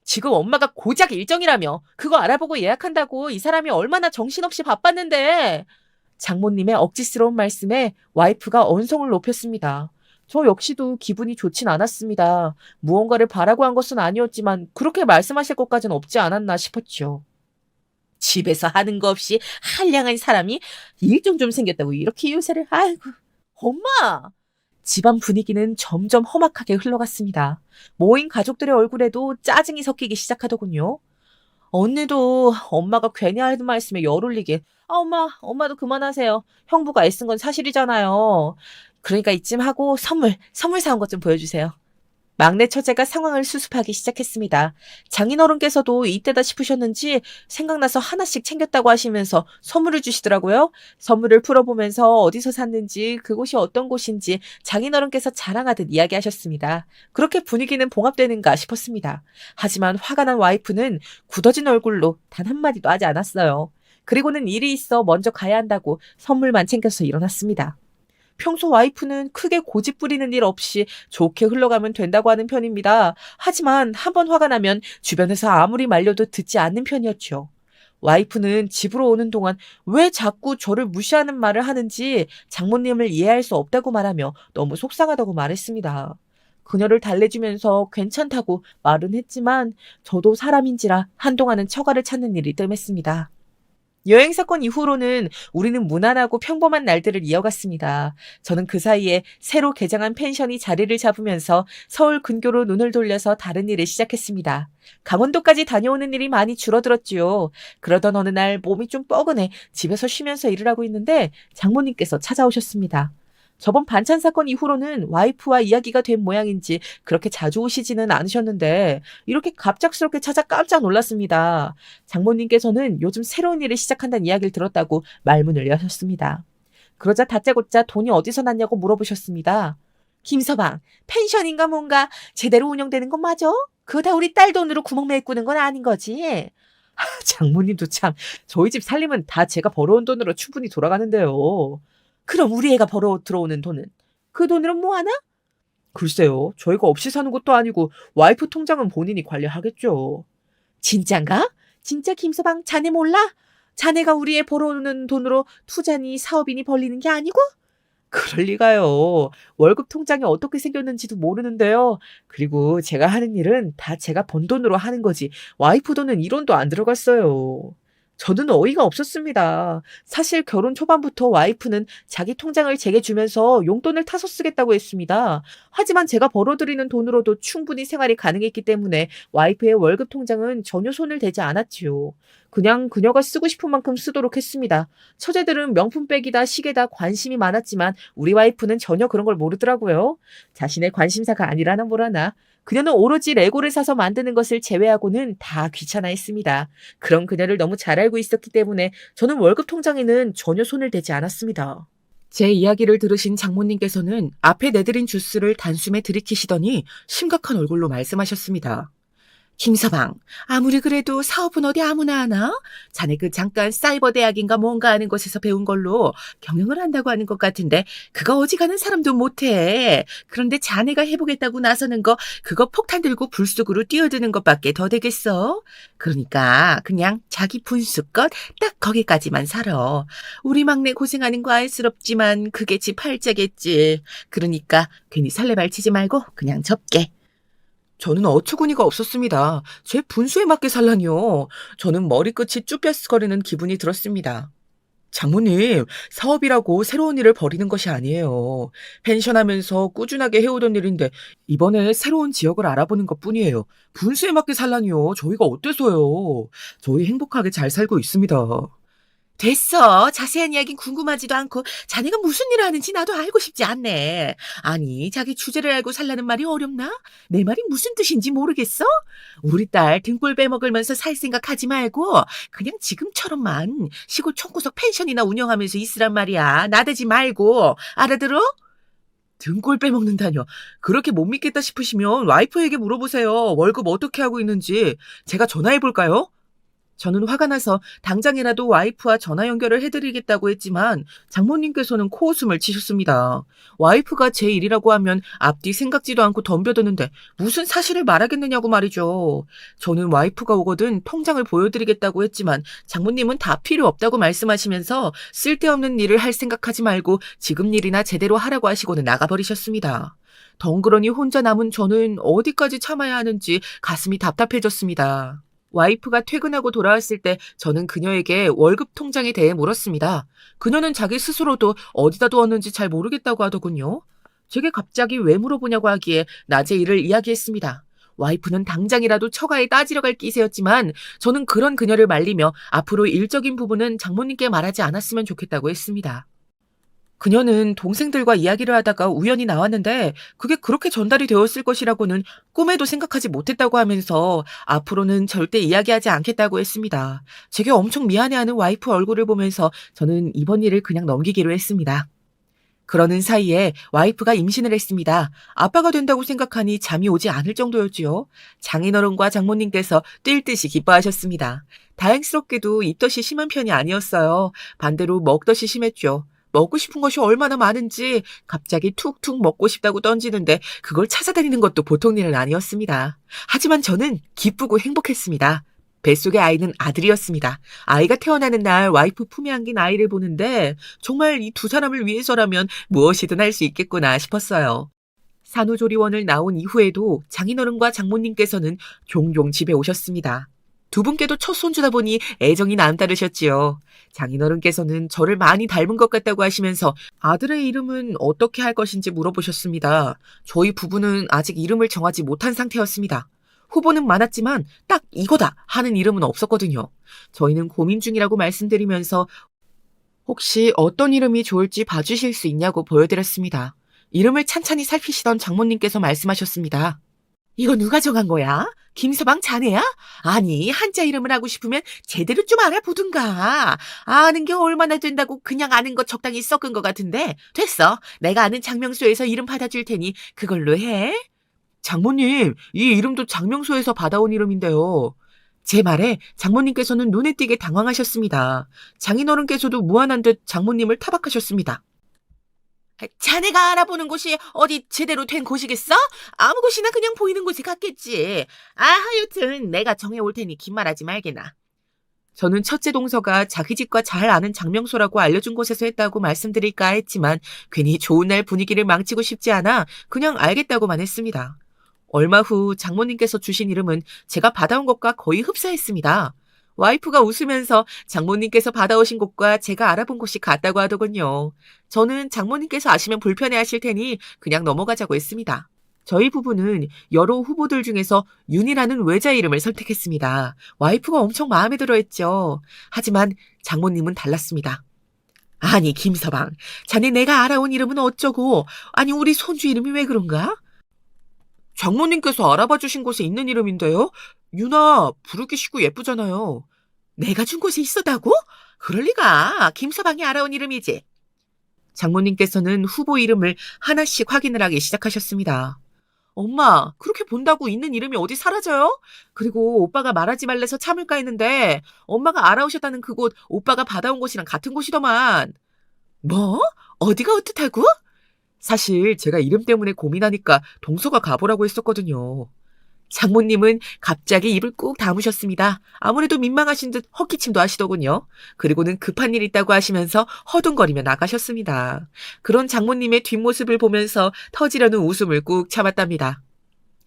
지금 엄마가 고작 일정이라며 그거 알아보고 예약한다고 이 사람이 얼마나 정신없이 바빴는데. 장모님의 억지스러운 말씀에 와이프가 언성을 높였습니다. 저 역시도 기분이 좋진 않았습니다. 무언가를 바라고 한 것은 아니었지만 그렇게 말씀하실 것까지는 없지 않았나 싶었죠. 집에서 하는 거 없이 한량한 사람이 일 좀 생겼다고 이렇게 요새를, 아이고. 엄마! 집안 분위기는 점점 험악하게 흘러갔습니다. 모인 가족들의 얼굴에도 짜증이 섞이기 시작하더군요. 언니도 엄마가 괜히 하는 말씀에 열 올리게. 엄마도 그만하세요. 형부가 애쓴 건 사실이잖아요. 그러니까 이쯤 하고 선물 사온 것 좀 보여주세요. 막내 처제가 상황을 수습하기 시작했습니다. 장인어른께서도 이때다 싶으셨는지 생각나서 하나씩 챙겼다고 하시면서 선물을 주시더라고요. 선물을 풀어보면서 어디서 샀는지 그곳이 어떤 곳인지 장인어른께서 자랑하듯 이야기하셨습니다. 그렇게 분위기는 봉합되는가 싶었습니다. 하지만 화가 난 와이프는 굳어진 얼굴로 단 한마디도 하지 않았어요. 그리고는 일이 있어 먼저 가야 한다고 선물만 챙겨서 일어났습니다. 평소 와이프는 크게 고집 부리는 일 없이 좋게 흘러가면 된다고 하는 편입니다. 하지만 한번 화가 나면 주변에서 아무리 말려도 듣지 않는 편이었죠. 와이프는 집으로 오는 동안 왜 자꾸 저를 무시하는 말을 하는지 장모님을 이해할 수 없다고 말하며 너무 속상하다고 말했습니다. 그녀를 달래주면서 괜찮다고 말은 했지만 저도 사람인지라 한동안은 처가를 찾는 일이 뜸했습니다. 여행 사건 이후로는 우리는 무난하고 평범한 날들을 이어갔습니다. 저는 그 사이에 새로 개장한 펜션이 자리를 잡으면서 서울 근교로 눈을 돌려서 다른 일을 시작했습니다. 강원도까지 다녀오는 일이 많이 줄어들었지요. 그러던 어느 날 몸이 좀 뻐근해 집에서 쉬면서 일을 하고 있는데 장모님께서 찾아오셨습니다. 저번 반찬 사건 이후로는 와이프와 이야기가 된 모양인지 그렇게 자주 오시지는 않으셨는데 이렇게 갑작스럽게 찾아 깜짝 놀랐습니다. 장모님께서는 요즘 새로운 일을 시작한다는 이야기를 들었다고 말문을 여셨습니다. 그러자 다짜고짜 돈이 어디서 났냐고 물어보셨습니다. 김서방, 펜션인가 뭔가 제대로 운영되는 건 맞아? 그거 다 우리 딸 돈으로 구멍 메꾸는 건 아닌 거지? 장모님도 참, 저희 집 살림은 다 제가 벌어온 돈으로 충분히 돌아가는데요. 그럼 우리 애가 벌어 들어오는 돈은? 그 돈으로 뭐 하나? 글쎄요. 저희가 없이 사는 것도 아니고 와이프 통장은 본인이 관리하겠죠. 진짠가? 진짜 김서방 자네 몰라? 자네가 우리 애 벌어오는 돈으로 투자니 사업이니 벌리는 게 아니고? 그럴 리가요. 월급 통장이 어떻게 생겼는지도 모르는데요. 그리고 제가 하는 일은 다 제가 번 돈으로 하는 거지. 와이프 돈은 1원도 안 들어갔어요. 저는 어이가 없었습니다. 사실 결혼 초반부터 와이프는 자기 통장을 제게 주면서 용돈을 타서 쓰겠다고 했습니다. 하지만 제가 벌어들이는 돈으로도 충분히 생활이 가능했기 때문에 와이프의 월급 통장은 전혀 손을 대지 않았지요. 그냥 그녀가 쓰고 싶은 만큼 쓰도록 했습니다. 처제들은 명품백이다 시계다 관심이 많았지만 우리 와이프는 전혀 그런 걸 모르더라고요. 자신의 관심사가 아니라나 뭐라나. 그녀는 오로지 레고를 사서 만드는 것을 제외하고는 다 귀찮아했습니다. 그런 그녀를 너무 잘 알고 있었기 때문에 저는 월급 통장에는 전혀 손을 대지 않았습니다. 제 이야기를 들으신 장모님께서는 앞에 내드린 주스를 단숨에 들이키시더니 심각한 얼굴로 말씀하셨습니다. 김서방, 아무리 그래도 사업은 어디 아무나 하나? 자네 그 잠깐 사이버 대학인가 뭔가 하는 곳에서 배운 걸로 경영을 한다고 하는 것 같은데 그거 어지간한 사람도 못해. 그런데 자네가 해보겠다고 나서는 거 그거 폭탄 들고 불 속으로 뛰어드는 것밖에 더 되겠어? 그러니까 그냥 자기 분수껏 딱 거기까지만 살아. 우리 막내 고생하는 거 안쓰럽지만 그게 지 팔자겠지. 그러니까 괜히 설레발 치지 말고 그냥 접게. 저는 어처구니가 없었습니다. 제 분수에 맞게 살라니요. 저는 머리끝이 쭈뼛거리는 기분이 들었습니다. 장모님, 사업이라고 새로운 일을 벌이는 것이 아니에요. 펜션하면서 꾸준하게 해오던 일인데 이번에 새로운 지역을 알아보는 것뿐이에요. 분수에 맞게 살라니요. 저희가 어때서요? 저희 행복하게 잘 살고 있습니다. 됐어. 자세한 이야기는 궁금하지도 않고 자네가 무슨 일을 하는지 나도 알고 싶지 않네. 아니, 자기 주제를 알고 살라는 말이 어렵나? 내 말이 무슨 뜻인지 모르겠어? 우리 딸 등골 빼먹으면서 살 생각하지 말고 그냥 지금처럼만 시골 총구석 펜션이나 운영하면서 있으란 말이야. 나대지 말고. 알아들어? 등골 빼먹는다뇨. 그렇게 못 믿겠다 싶으시면 와이프에게 물어보세요. 월급 어떻게 하고 있는지. 제가 전화해볼까요? 저는 화가 나서 당장이라도 와이프와 전화 연결을 해드리겠다고 했지만 장모님께서는 코웃음을 치셨습니다. 와이프가 제 일이라고 하면 앞뒤 생각지도 않고 덤벼드는데 무슨 사실을 말하겠느냐고 말이죠. 저는 와이프가 오거든 통장을 보여드리겠다고 했지만 장모님은 다 필요 없다고 말씀하시면서 쓸데없는 일을 할 생각하지 말고 지금 일이나 제대로 하라고 하시고는 나가버리셨습니다. 덩그러니 혼자 남은 저는 어디까지 참아야 하는지 가슴이 답답해졌습니다. 와이프가 퇴근하고 돌아왔을 때 저는 그녀에게 월급 통장에 대해 물었습니다. 그녀는 자기 스스로도 어디다 두었는지 잘 모르겠다고 하더군요. 제게 갑자기 왜 물어보냐고 하기에 낮에 일을 이야기했습니다. 와이프는 당장이라도 처가에 따지러 갈 기세였지만 저는 그런 그녀를 말리며 앞으로 일적인 부분은 장모님께 말하지 않았으면 좋겠다고 했습니다. 그녀는 동생들과 이야기를 하다가 우연히 나왔는데 그게 그렇게 전달이 되었을 것이라고는 꿈에도 생각하지 못했다고 하면서 앞으로는 절대 이야기하지 않겠다고 했습니다. 제게 엄청 미안해하는 와이프 얼굴을 보면서 저는 이번 일을 그냥 넘기기로 했습니다. 그러는 사이에 와이프가 임신을 했습니다. 아빠가 된다고 생각하니 잠이 오지 않을 정도였지요. 장인어른과 장모님께서 뛸 듯이 기뻐하셨습니다. 다행스럽게도 입덧이 심한 편이 아니었어요. 반대로 먹덧이 심했죠. 먹고 싶은 것이 얼마나 많은지 갑자기 툭툭 먹고 싶다고 던지는데 그걸 찾아다니는 것도 보통 일은 아니었습니다. 하지만 저는 기쁘고 행복했습니다. 뱃속의 아이는 아들이었습니다. 아이가 태어나는 날 와이프 품에 안긴 아이를 보는데 정말 이 두 사람을 위해서라면 무엇이든 할 수 있겠구나 싶었어요. 산후조리원을 나온 이후에도 장인어른과 장모님께서는 종종 집에 오셨습니다. 두 분께도 첫 손주다 보니 애정이 남다르셨지요. 장인어른께서는 저를 많이 닮은 것 같다고 하시면서 아들의 이름은 어떻게 할 것인지 물어보셨습니다. 저희 부부는 아직 이름을 정하지 못한 상태였습니다. 후보는 많았지만 딱 이거다 하는 이름은 없었거든요. 저희는 고민 중이라고 말씀드리면서 혹시 어떤 이름이 좋을지 봐주실 수 있냐고 보여드렸습니다. 이름을 찬찬히 살피시던 장모님께서 말씀하셨습니다. 이거 누가 정한 거야? 김서방 자네야? 아니, 한자 이름을 하고 싶으면 제대로 좀 알아보든가. 아는 게 얼마나 된다고 그냥 아는 거 적당히 섞은 것 같은데. 됐어. 내가 아는 장명소에서 이름 받아줄 테니 그걸로 해. 장모님, 이 이름도 장명소에서 받아온 이름인데요. 제 말에 장모님께서는 눈에 띄게 당황하셨습니다. 장인어른께서도 무안한 듯 장모님을 타박하셨습니다. 자네가 알아보는 곳이 어디 제대로 된 곳이겠어? 아무 곳이나 그냥 보이는 곳에 갔겠지. 하여튼 내가 정해올 테니 긴 말하지 말게나. 저는 첫째 동서가 자기 집과 잘 아는 장명소라고 알려준 곳에서 했다고 말씀드릴까 했지만 괜히 좋은 날 분위기를 망치고 싶지 않아 그냥 알겠다고만 했습니다. 얼마 후 장모님께서 주신 이름은 제가 받아온 것과 거의 흡사했습니다. 와이프가 웃으면서 장모님께서 받아오신 곳과 제가 알아본 곳이 같다고 하더군요. 저는 장모님께서 아시면 불편해하실 테니 그냥 넘어가자고 했습니다. 저희 부부는 여러 후보들 중에서 윤이라는 외자 이름을 선택했습니다. 와이프가 엄청 마음에 들어했죠. 하지만 장모님은 달랐습니다. 아니 김서방, 자네 내가 알아온 이름은 어쩌고, 아니 우리 손주 이름이 왜 그런가? 장모님께서 알아봐 주신 곳에 있는 이름인데요. 유나 부르기 쉽고 예쁘잖아요. 내가 준 곳에 있었다고? 그럴 리가. 김서방이 알아온 이름이지. 장모님께서는 후보 이름을 하나씩 확인을 하기 시작하셨습니다. 엄마, 그렇게 본다고 있는 이름이 어디 사라져요? 그리고 오빠가 말하지 말래서 참을까 했는데 엄마가 알아오셨다는 그곳 오빠가 받아온 곳이랑 같은 곳이더만. 뭐? 어디가 어떻다고? 사실 제가 이름 때문에 고민하니까 동서가 가보라고 했었거든요. 장모님은 갑자기 입을 꾹 다무셨습니다. 아무래도 민망하신 듯 헛기침도 하시더군요. 그리고는 급한 일 있다고 하시면서 허둥거리며 나가셨습니다. 그런 장모님의 뒷모습을 보면서 터지려는 웃음을 꾹 참았답니다.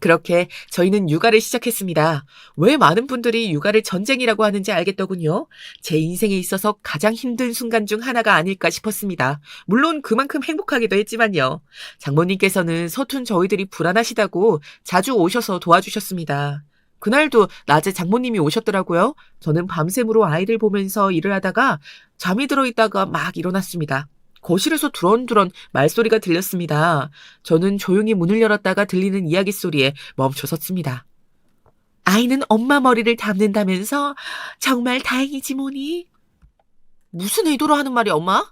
그렇게 저희는 육아를 시작했습니다. 왜 많은 분들이 육아를 전쟁이라고 하는지 알겠더군요. 제 인생에 있어서 가장 힘든 순간 중 하나가 아닐까 싶었습니다. 물론 그만큼 행복하기도 했지만요. 장모님께서는 서툰 저희들이 불안하시다고 자주 오셔서 도와주셨습니다. 그날도 낮에 장모님이 오셨더라고요. 저는 밤샘으로 아이를 보면서 일을 하다가 잠이 들어있다가 막 일어났습니다. 거실에서 두런두런 말소리가 들렸습니다. 저는 조용히 문을 열었다가 들리는 이야기 소리에 멈춰 섰습니다. 아이는 엄마 머리를 닮는다면서? 정말 다행이지 뭐니? 무슨 의도로 하는 말이야, 엄마?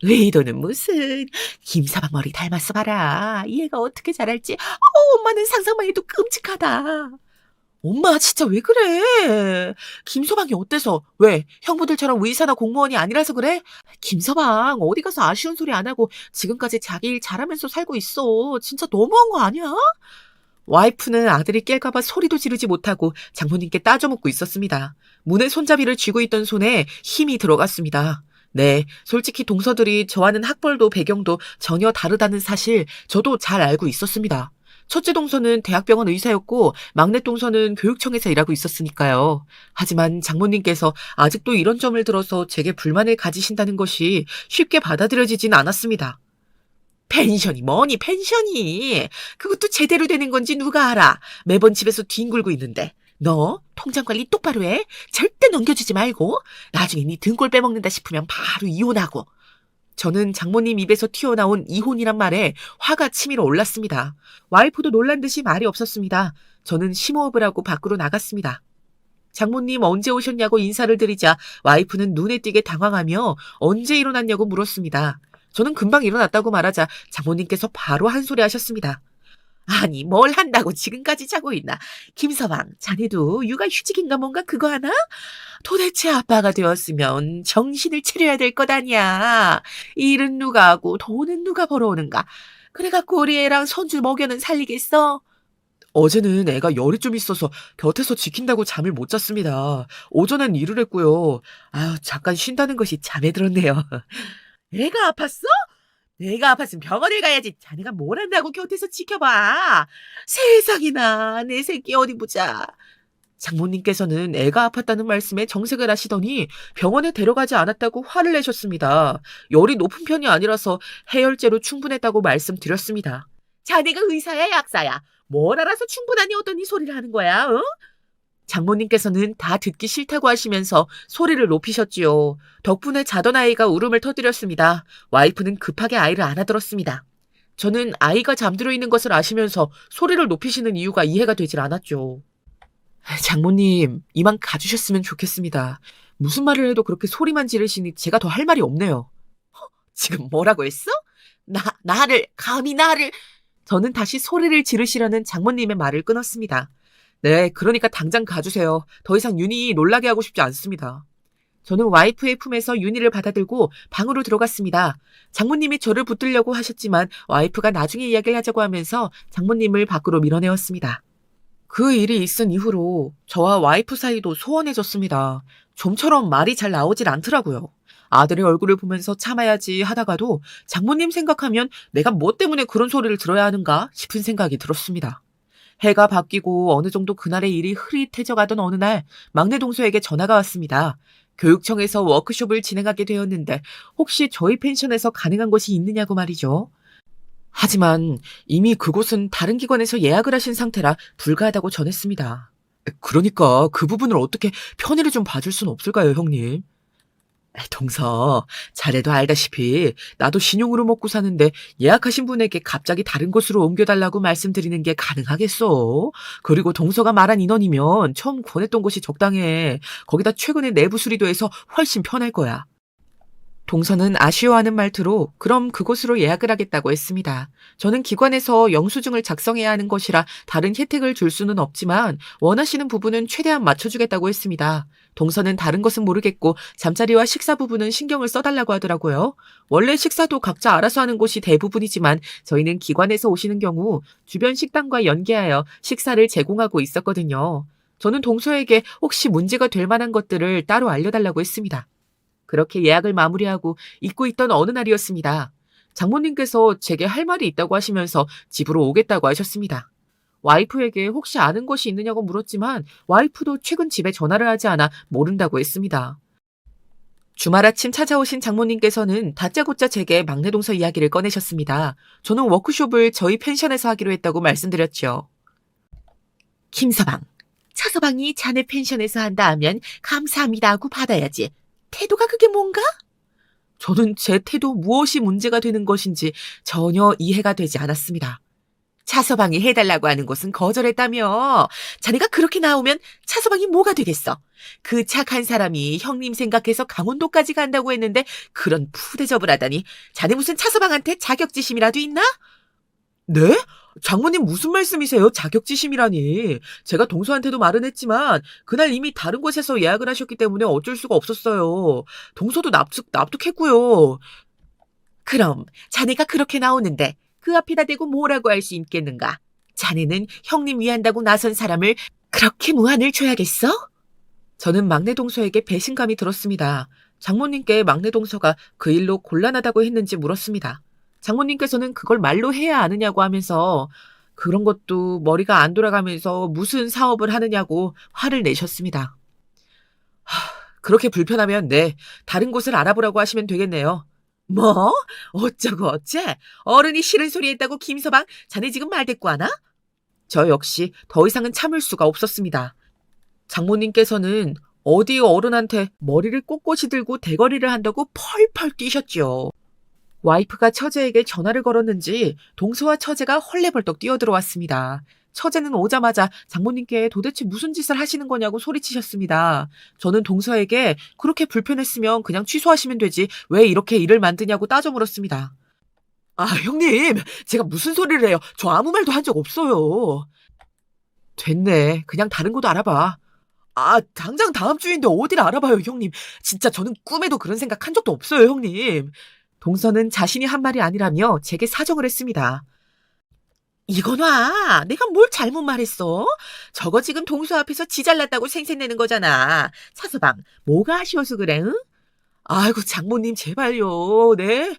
의도는 무슨. 김사방 머리 닮았어 봐라. 얘가 어떻게 자랄지 엄마는 상상만 해도 끔찍하다. 엄마 진짜 왜 그래? 김서방이 어때서? 왜? 형부들처럼 의사나 공무원이 아니라서 그래? 김서방 어디 가서 아쉬운 소리 안 하고 지금까지 자기 일 잘하면서 살고 있어. 진짜 너무한 거 아니야? 와이프는 아들이 깰까봐 소리도 지르지 못하고 장모님께 따져묻고 있었습니다. 문에 손잡이를 쥐고 있던 손에 힘이 들어갔습니다. 네, 솔직히 동서들이 저와는 학벌도 배경도 전혀 다르다는 사실 저도 잘 알고 있었습니다. 첫째 동서는 대학병원 의사였고 막내 동서는 교육청에서 일하고 있었으니까요. 하지만 장모님께서 아직도 이런 점을 들어서 제게 불만을 가지신다는 것이 쉽게 받아들여지진 않았습니다. 펜션이 뭐니 펜션이. 그것도 제대로 되는 건지 누가 알아. 매번 집에서 뒹굴고 있는데. 너 통장 관리 똑바로 해. 절대 넘겨주지 말고. 나중에 네 등골 빼먹는다 싶으면 바로 이혼하고. 저는 장모님 입에서 튀어나온 이혼이란 말에 화가 치밀어 올랐습니다. 와이프도 놀란 듯이 말이 없었습니다. 저는 심호흡을 하고 밖으로 나갔습니다. 장모님 언제 오셨냐고 인사를 드리자 와이프는 눈에 띄게 당황하며 언제 일어났냐고 물었습니다. 저는 금방 일어났다고 말하자 장모님께서 바로 한 소리 하셨습니다. 아니 뭘 한다고 지금까지 자고 있나. 김서방 자네도 육아휴직인가 뭔가 그거 하나? 도대체 아빠가 되었으면 정신을 차려야 될 것 아니야. 일은 누가 하고 돈은 누가 벌어오는가. 그래갖고 우리 애랑 손주 먹여는 살리겠어? 어제는 애가 열이 좀 있어서 곁에서 지킨다고 잠을 못 잤습니다. 오전엔 일을 했고요. 잠깐 쉰다는 것이 잠에 들었네요. 애가 아팠어? 내가 아팠으면 병원을 가야지. 자네가 뭘 한다고 곁에서 지켜봐. 세상이나 내 새끼 어디 보자. 장모님께서는 애가 아팠다는 말씀에 정색을 하시더니 병원에 데려가지 않았다고 화를 내셨습니다. 열이 높은 편이 아니라서 해열제로 충분했다고 말씀드렸습니다. 자네가 의사야 약사야. 뭘 알아서 충분하니 어떤 이 소리를 하는 거야? 어? 장모님께서는 다 듣기 싫다고 하시면서 소리를 높이셨지요. 덕분에 자던 아이가 울음을 터뜨렸습니다. 와이프는 급하게 아이를 안아들었습니다. 저는 아이가 잠들어 있는 것을 아시면서 소리를 높이시는 이유가 이해가 되질 않았죠. 장모님, 이만 가주셨으면 좋겠습니다. 무슨 말을 해도 그렇게 소리만 지르시니 제가 더 할 말이 없네요. 지금 뭐라고 했어? 감히 나를... 저는 다시 소리를 지르시려는 장모님의 말을 끊었습니다. 네, 그러니까 당장 가주세요. 더 이상 윤희 놀라게 하고 싶지 않습니다. 저는 와이프의 품에서 윤희를 받아들고 방으로 들어갔습니다. 장모님이 저를 붙들려고 하셨지만 와이프가 나중에 이야기를 하자고 하면서 장모님을 밖으로 밀어내었습니다. 그 일이 있은 이후로 저와 와이프 사이도 소원해졌습니다. 좀처럼 말이 잘 나오질 않더라고요. 아들의 얼굴을 보면서 참아야지 하다가도 장모님 생각하면 내가 뭐 때문에 그런 소리를 들어야 하는가 싶은 생각이 들었습니다. 해가 바뀌고 어느 정도 그날의 일이 흐릿해져가던 어느 날 막내 동서에게 전화가 왔습니다. 교육청에서 워크숍을 진행하게 되었는데 혹시 저희 펜션에서 가능한 것이 있느냐고 말이죠. 하지만 이미 그곳은 다른 기관에서 예약을 하신 상태라 불가하다고 전했습니다. 그러니까 그 부분을 어떻게 편의를 좀 봐줄 순 없을까요, 형님? 동서, 자네도 알다시피 나도 신용으로 먹고 사는데 예약하신 분에게 갑자기 다른 곳으로 옮겨달라고 말씀드리는 게 가능하겠어? 그리고 동서가 말한 인원이면 처음 권했던 곳이 적당해. 거기다 최근에 내부 수리도 해서 훨씬 편할 거야. 동서는 아쉬워하는 말투로 그럼 그곳으로 예약을 하겠다고 했습니다. 저는 기관에서 영수증을 작성해야 하는 것이라 다른 혜택을 줄 수는 없지만 원하시는 부분은 최대한 맞춰주겠다고 했습니다. 동서는 다른 것은 모르겠고 잠자리와 식사 부분은 신경을 써달라고 하더라고요. 원래 식사도 각자 알아서 하는 곳이 대부분이지만 저희는 기관에서 오시는 경우 주변 식당과 연계하여 식사를 제공하고 있었거든요. 저는 동서에게 혹시 문제가 될 만한 것들을 따로 알려달라고 했습니다. 그렇게 예약을 마무리하고 잊고 있던 어느 날이었습니다. 장모님께서 제게 할 말이 있다고 하시면서 집으로 오겠다고 하셨습니다. 와이프에게 혹시 아는 것이 있느냐고 물었지만 와이프도 최근 집에 전화를 하지 않아 모른다고 했습니다. 주말 아침 찾아오신 장모님께서는 다짜고짜 제게 막내 동서 이야기를 꺼내셨습니다. 저는 워크숍을 저희 펜션에서 하기로 했다고 말씀드렸죠. 김서방, 차서방이 자네 펜션에서 한다 하면 감사합니다 하고 받아야지. 태도가 그게 뭔가? 저는 제 태도 무엇이 문제가 되는 것인지 전혀 이해가 되지 않았습니다. 차서방이 해달라고 하는 것은 거절했다며. 자네가 그렇게 나오면 차서방이 뭐가 되겠어? 그 착한 사람이 형님 생각해서 강원도까지 간다고 했는데 그런 푸대접을 하다니. 자네 무슨 차서방한테 자격지심이라도 있나? 네? 장모님 무슨 말씀이세요? 자격지심이라니. 제가 동서한테도 말은 했지만 그날 이미 다른 곳에서 예약을 하셨기 때문에 어쩔 수가 없었어요. 동서도 납득했고요. 그럼 자네가 그렇게 나오는데 그 앞에다 대고 뭐라고 할 수 있겠는가? 자네는 형님 위한다고 나선 사람을 그렇게 무안을 줘야겠어? 저는 막내 동서에게 배신감이 들었습니다. 장모님께 막내 동서가 그 일로 곤란하다고 했는지 물었습니다. 장모님께서는 그걸 말로 해야 아느냐고 하면서 그런 것도 머리가 안 돌아가면서 무슨 사업을 하느냐고 화를 내셨습니다. 그렇게 불편하면 네, 다른 곳을 알아보라고 하시면 되겠네요. 뭐? 어쩌고 어째? 어른이 싫은 소리 했다고 김서방, 자네 지금 말대꾸하나? 저 역시 더 이상은 참을 수가 없었습니다. 장모님께서는 어디 어른한테 머리를 꼿꼿이 들고 대거리를 한다고 펄펄 뛰셨죠. 와이프가 처제에게 전화를 걸었는지 동서와 처제가 헐레벌떡 뛰어들어왔습니다. 처제는 오자마자 장모님께 도대체 무슨 짓을 하시는 거냐고 소리치셨습니다. 저는 동서에게 그렇게 불편했으면 그냥 취소하시면 되지 왜 이렇게 일을 만드냐고 따져 물었습니다. 아, 형님, 제가 무슨 소리를 해요. 저 아무 말도 한 적 없어요. 됐네. 그냥 다른 곳도 알아봐. 아, 당장 다음 주인데 어디를 알아봐요, 형님. 진짜 저는 꿈에도 그런 생각 한 적도 없어요, 형님. 동서는 자신이 한 말이 아니라며 제게 사정을 했습니다. 이건아, 내가 뭘 잘못 말했어? 저거 지금 동서 앞에서 지 잘났다고 생색내는 거잖아. 차서방, 뭐가 아쉬워서 그래, 응? 아이고, 장모님, 제발요, 네?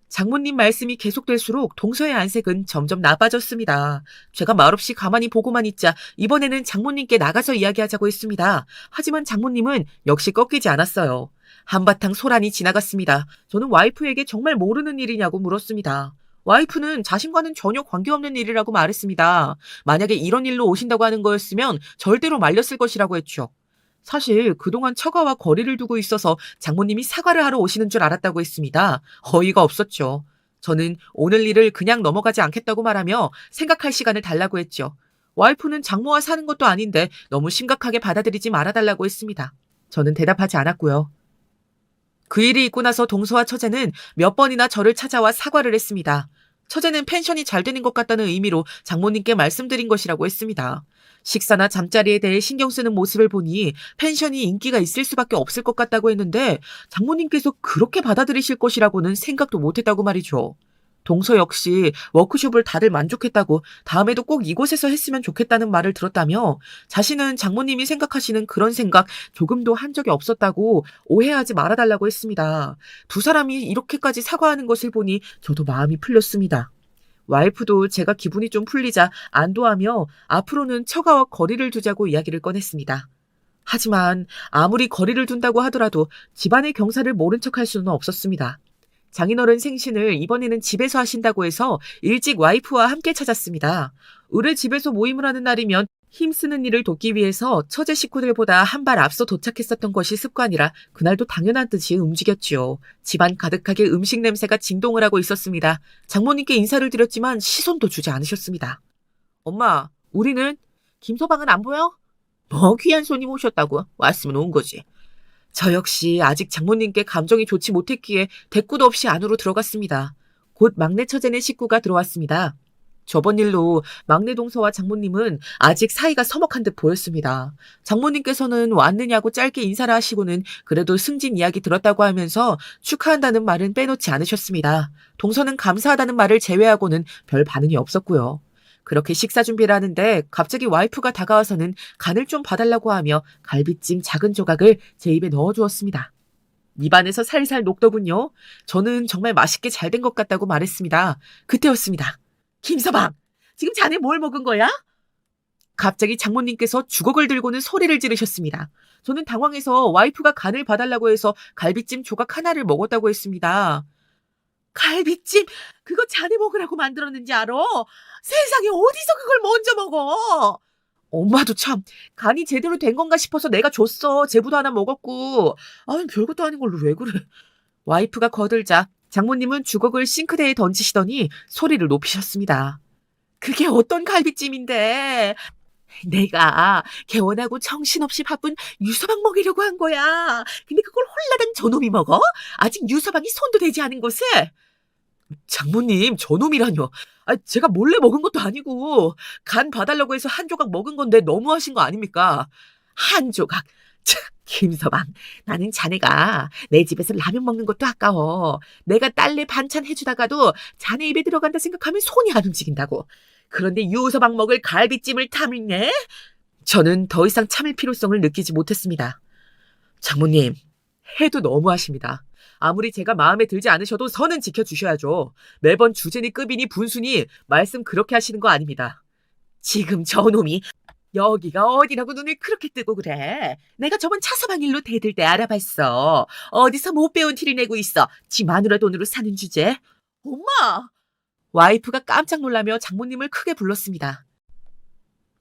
장모님 말씀이 계속될수록 동서의 안색은 점점 나빠졌습니다. 제가 말없이 가만히 보고만 있자 이번에는 장모님께 나가서 이야기하자고 했습니다. 하지만 장모님은 역시 꺾이지 않았어요. 한바탕 소란이 지나갔습니다. 저는 와이프에게 정말 모르는 일이냐고 물었습니다. 와이프는 자신과는 전혀 관계없는 일이라고 말했습니다. 만약에 이런 일로 오신다고 하는 거였으면 절대로 말렸을 것이라고 했죠. 사실 그동안 처가와 거리를 두고 있어서 장모님이 사과를 하러 오시는 줄 알았다고 했습니다. 어이가 없었죠. 저는 오늘 일을 그냥 넘어가지 않겠다고 말하며 생각할 시간을 달라고 했죠. 와이프는 장모와 사는 것도 아닌데 너무 심각하게 받아들이지 말아달라고 했습니다. 저는 대답하지 않았고요. 그 일이 있고 나서 동서와 처제는 몇 번이나 저를 찾아와 사과를 했습니다. 처제는 펜션이 잘 되는 것 같다는 의미로 장모님께 말씀드린 것이라고 했습니다. 식사나 잠자리에 대해 신경 쓰는 모습을 보니 펜션이 인기가 있을 수밖에 없을 것 같다고 했는데 장모님께서 그렇게 받아들이실 것이라고는 생각도 못했다고 말이죠. 동서 역시 워크숍을 다들 만족했다고 다음에도 꼭 이곳에서 했으면 좋겠다는 말을 들었다며 자신은 장모님이 생각하시는 그런 생각 조금도 한 적이 없었다고 오해하지 말아달라고 했습니다. 두 사람이 이렇게까지 사과하는 것을 보니 저도 마음이 풀렸습니다. 와이프도 제가 기분이 좀 풀리자 안도하며 앞으로는 처가와 거리를 두자고 이야기를 꺼냈습니다. 하지만 아무리 거리를 둔다고 하더라도 집안의 경사를 모른 척할 수는 없었습니다. 장인어른 생신을 이번에는 집에서 하신다고 해서 일찍 와이프와 함께 찾았습니다. 의뢰 집에서 모임을 하는 날이면 힘쓰는 일을 돕기 위해서 처제 식구들보다 한 발 앞서 도착했었던 것이 습관이라 그날도 당연한 듯이 움직였지요. 집안 가득하게 음식 냄새가 진동을 하고 있었습니다. 장모님께 인사를 드렸지만 시선도 주지 않으셨습니다. 엄마, 우리는? 김서방은 안 보여? 뭐 귀한 손님 오셨다고 왔으면 온 거지. 저 역시 아직 장모님께 감정이 좋지 못했기에 대꾸도 없이 안으로 들어갔습니다. 곧 막내 처제네 식구가 들어왔습니다. 저번 일로 막내 동서와 장모님은 아직 사이가 서먹한 듯 보였습니다. 장모님께서는 왔느냐고 짧게 인사를 하시고는 그래도 승진 이야기 들었다고 하면서 축하한다는 말은 빼놓지 않으셨습니다. 동서는 감사하다는 말을 제외하고는 별 반응이 없었고요. 그렇게 식사 준비를 하는데 갑자기 와이프가 다가와서는 간을 좀 봐달라고 하며 갈비찜 작은 조각을 제 입에 넣어주었습니다. 입안에서 살살 녹더군요. 저는 정말 맛있게 잘 된 것 같다고 말했습니다. 그때였습니다. 김서방, 지금 자네 뭘 먹은 거야? 갑자기 장모님께서 주걱을 들고는 소리를 지르셨습니다. 저는 당황해서 와이프가 간을 봐달라고 해서 갈비찜 조각 하나를 먹었다고 했습니다. 갈비찜? 그거 자네 먹으라고 만들었는지 알아? 세상에 어디서 그걸 먼저 먹어? 엄마도 참 간이 제대로 된 건가 싶어서 내가 줬어. 제부도 하나 먹었고. 아유, 별것도 아닌 걸로 왜 그래? 와이프가 거들자 장모님은 주걱을 싱크대에 던지시더니 소리를 높이셨습니다. 그게 어떤 갈비찜인데? 내가 개원하고 정신없이 바쁜 유서방 먹이려고 한 거야. 근데 그걸 홀라당 저놈이 먹어? 아직 유서방이 손도 대지 않은 것을? 장모님, 저놈이라뇨. 아, 제가 몰래 먹은 것도 아니고 간 봐달라고 해서 한 조각 먹은 건데 너무하신 거 아닙니까? 한 조각. 참, 김서방, 나는 자네가 내 집에서 라면 먹는 것도 아까워. 내가 딸내 반찬 해주다가도 자네 입에 들어간다 생각하면 손이 안 움직인다고. 그런데 유서방 먹을 갈비찜을 탐내? 저는 더 이상 참을 필요성을 느끼지 못했습니다. 장모님, 해도 너무하십니다. 아무리 제가 마음에 들지 않으셔도 선은 지켜주셔야죠. 매번 주제니 급이니 분수니 말씀 그렇게 하시는 거 아닙니다. 지금 저놈이 여기가 어디라고 눈을 그렇게 뜨고 그래. 내가 저번 차서방 일로 대들 때 알아봤어. 어디서 못 배운 티를 내고 있어. 지 마누라 돈으로 사는 주제. 엄마! 와이프가 깜짝 놀라며 장모님을 크게 불렀습니다.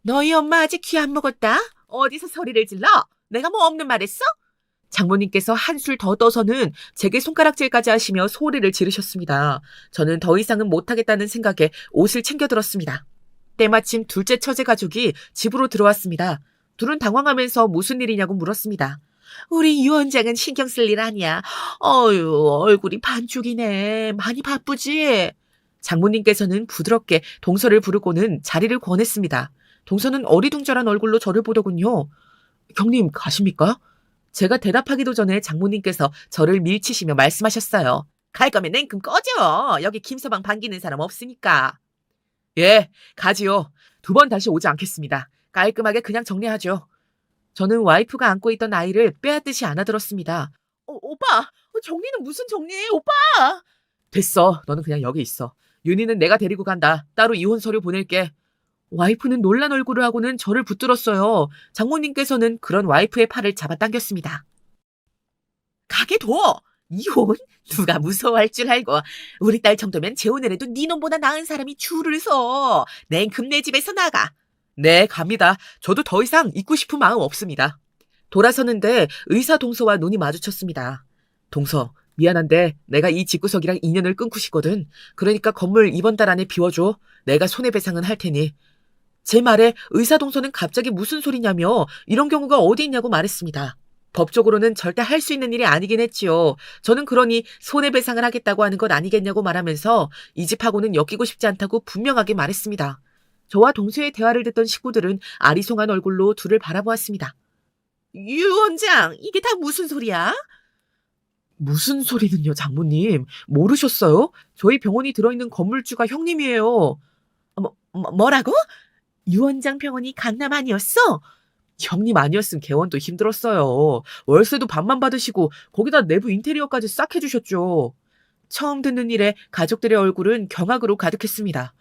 너희 엄마 아직 귀 안 먹었다? 어디서 소리를 질러? 내가 뭐 없는 말 했어? 장모님께서 한술 더 떠서는 제게 손가락질까지 하시며 소리를 지르셨습니다. 저는 더 이상은 못하겠다는 생각에 옷을 챙겨 들었습니다. 때마침 둘째 처제 가족이 집으로 들어왔습니다. 둘은 당황하면서 무슨 일이냐고 물었습니다. 우리 유 원장은 신경 쓸 일 아니야. 어휴, 얼굴이 반쪽이네. 많이 바쁘지? 장모님께서는 부드럽게 동서를 부르고는 자리를 권했습니다. 동서는 어리둥절한 얼굴로 저를 보더군요. 형님, 가십니까? 제가 대답하기도 전에 장모님께서 저를 밀치시며 말씀하셨어요. 갈 거면 냉큼 꺼져. 여기 김서방 반기는 사람 없으니까. 예, 가지요. 2번 다시 오지 않겠습니다. 깔끔하게 그냥 정리하죠. 저는 와이프가 안고 있던 아이를 빼앗듯이 안아들었습니다. 오빠! 정리는 무슨 정리해, 오빠! 됐어. 너는 그냥 여기 있어. 윤희는 내가 데리고 간다. 따로 이혼 서류 보낼게. 와이프는 놀란 얼굴을 하고는 저를 붙들었어요. 장모님께서는 그런 와이프의 팔을 잡아당겼습니다. 가게 둬! 이혼? 누가 무서워할 줄 알고. 우리 딸 정도면 재혼을 해도 네 놈보다 나은 사람이 줄을 서. 냉큼 내 집에서 나가. 네, 갑니다. 저도 더 이상 있고 싶은 마음 없습니다. 돌아서는데 의사 동서와 눈이 마주쳤습니다. 동서, 미안한데 내가 이 집구석이랑 인연을 끊고 싶거든. 그러니까 건물 이번 달 안에 비워줘. 내가 손해배상은 할 테니. 제 말에 의사 동서는 갑자기 무슨 소리냐며 이런 경우가 어디 있냐고 말했습니다. 법적으로는 절대 할 수 있는 일이 아니긴 했지요. 저는 그러니 손해배상을 하겠다고 하는 것 아니겠냐고 말하면서 이 집하고는 엮이고 싶지 않다고 분명하게 말했습니다. 저와 동서의 대화를 듣던 식구들은 아리송한 얼굴로 둘을 바라보았습니다. 유 원장, 이게 다 무슨 소리야? 무슨 소리는요, 장모님. 모르셨어요? 저희 병원이 들어있는 건물주가 형님이에요. 뭐라고? 유 원장 병원이 강남 아니었어? 형님 아니었으면 개원도 힘들었어요. 월세도 반만 받으시고 거기다 내부 인테리어까지 싹 해주셨죠. 처음 듣는 일에 가족들의 얼굴은 경악으로 가득했습니다.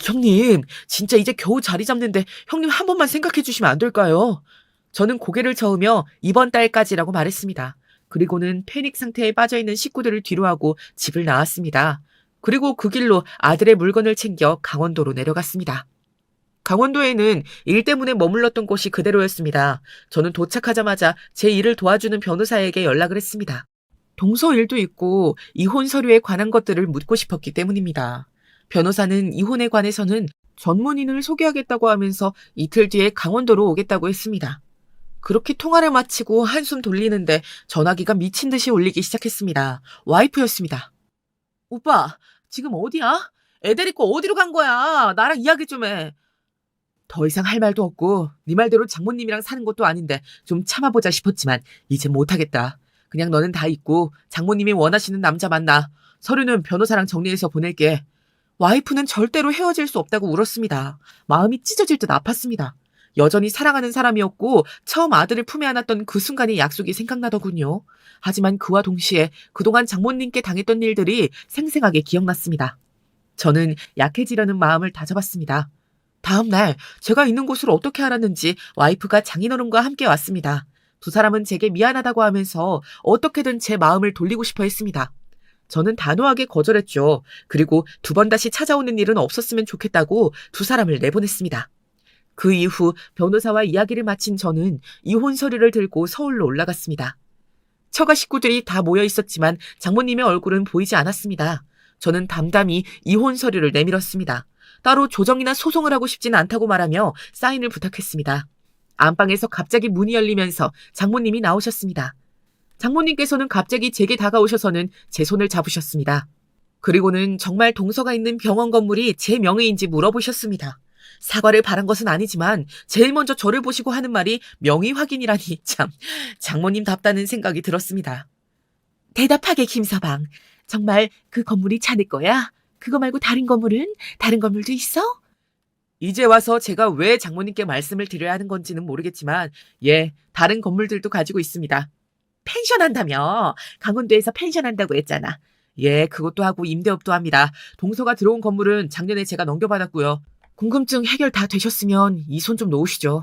형님, 진짜 이제 겨우 자리 잡는데 형님 한 번만 생각해 주시면 안 될까요? 저는 고개를 저으며 이번 달까지라고 말했습니다. 그리고는 패닉 상태에 빠져있는 식구들을 뒤로하고 집을 나왔습니다. 그리고 그 길로 아들의 물건을 챙겨 강원도로 내려갔습니다. 강원도에는 일 때문에 머물렀던 곳이 그대로였습니다. 저는 도착하자마자 제 일을 도와주는 변호사에게 연락을 했습니다. 동서 일도 있고 이혼 서류에 관한 것들을 묻고 싶었기 때문입니다. 변호사는 이혼에 관해서는 전문인을 소개하겠다고 하면서 이틀 뒤에 강원도로 오겠다고 했습니다. 그렇게 통화를 마치고 한숨 돌리는데 전화기가 미친 듯이 울리기 시작했습니다. 와이프였습니다. 오빠, 지금 어디야? 애 데리고 어디로 간 거야? 나랑 이야기 좀 해. 더 이상 할 말도 없고 네 말대로 장모님이랑 사는 것도 아닌데 좀 참아보자 싶었지만 이제 못하겠다. 그냥 너는 다 있고 장모님이 원하시는 남자 만나. 서류는 변호사랑 정리해서 보낼게. 와이프는 절대로 헤어질 수 없다고 울었습니다. 마음이 찢어질 듯 아팠습니다. 여전히 사랑하는 사람이었고 처음 아들을 품에 안았던 그 순간의 약속이 생각나더군요. 하지만 그와 동시에 그동안 장모님께 당했던 일들이 생생하게 기억났습니다. 저는 약해지려는 마음을 다잡았습니다. 다음 날 제가 있는 곳을 어떻게 알았는지 와이프가 장인어른과 함께 왔습니다. 두 사람은 제게 미안하다고 하면서 어떻게든 제 마음을 돌리고 싶어 했습니다. 저는 단호하게 거절했죠. 그리고 2번 다시 찾아오는 일은 없었으면 좋겠다고 두 사람을 내보냈습니다. 그 이후 변호사와 이야기를 마친 저는 이혼 서류를 들고 서울로 올라갔습니다. 처가 식구들이 다 모여 있었지만 장모님의 얼굴은 보이지 않았습니다. 저는 담담히 이혼 서류를 내밀었습니다. 따로 조정이나 소송을 하고 싶진 않다고 말하며 사인을 부탁했습니다. 안방에서 갑자기 문이 열리면서 장모님이 나오셨습니다. 장모님께서는 갑자기 제게 다가오셔서는 제 손을 잡으셨습니다. 그리고는 정말 동서가 있는 병원 건물이 제 명의인지 물어보셨습니다. 사과를 바란 것은 아니지만 제일 먼저 저를 보시고 하는 말이 명의 확인이라니 참 장모님답다는 생각이 들었습니다. 대답하게 김서방. 정말 그 건물이 자네 거야? 그거 말고 다른 건물은? 다른 건물도 있어? 이제 와서 제가 왜 장모님께 말씀을 드려야 하는 건지는 모르겠지만 예, 다른 건물들도 가지고 있습니다. 펜션 한다며? 강원도에서 펜션 한다고 했잖아. 예, 그것도 하고 임대업도 합니다. 동서가 들어온 건물은 작년에 제가 넘겨받았고요. 궁금증 해결 다 되셨으면 이 손 좀 놓으시죠.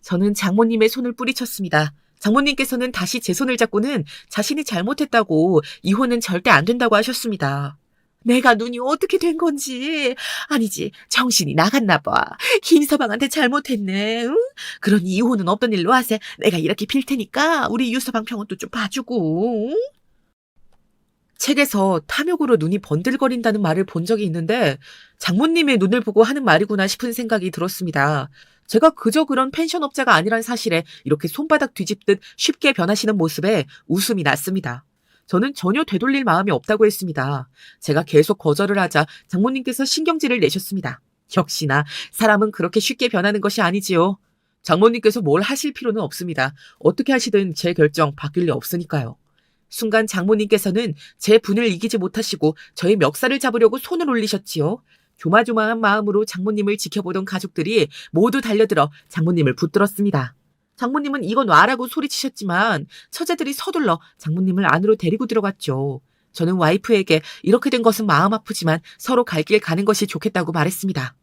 저는 장모님의 손을 뿌리쳤습니다. 장모님께서는 다시 제 손을 잡고는 자신이 잘못했다고 이혼은 절대 안 된다고 하셨습니다. 내가 눈이 어떻게 된 건지. 아니지, 정신이 나갔나 봐. 김서방한테 잘못했네. 응? 그러니 이혼은 없던 일로 하세. 내가 이렇게 빌 테니까 우리 유서방 병원도 좀 봐주고. 응? 책에서 탐욕으로 눈이 번들거린다는 말을 본 적이 있는데 장모님의 눈을 보고 하는 말이구나 싶은 생각이 들었습니다. 제가 그저 그런 펜션업자가 아니란 사실에 이렇게 손바닥 뒤집듯 쉽게 변하시는 모습에 웃음이 났습니다. 저는 전혀 되돌릴 마음이 없다고 했습니다. 제가 계속 거절을 하자 장모님께서 신경질을 내셨습니다. 역시나 사람은 그렇게 쉽게 변하는 것이 아니지요. 장모님께서 뭘 하실 필요는 없습니다. 어떻게 하시든 제 결정 바뀔 리 없으니까요. 순간 장모님께서는 제 분을 이기지 못하시고 저의 멱살을 잡으려고 손을 올리셨지요. 조마조마한 마음으로 장모님을 지켜보던 가족들이 모두 달려들어 장모님을 붙들었습니다. 장모님은 이건 놔라고 소리치셨지만 처제들이 서둘러 장모님을 안으로 데리고 들어갔죠. 저는 와이프에게 이렇게 된 것은 마음 아프지만 서로 갈 길 가는 것이 좋겠다고 말했습니다.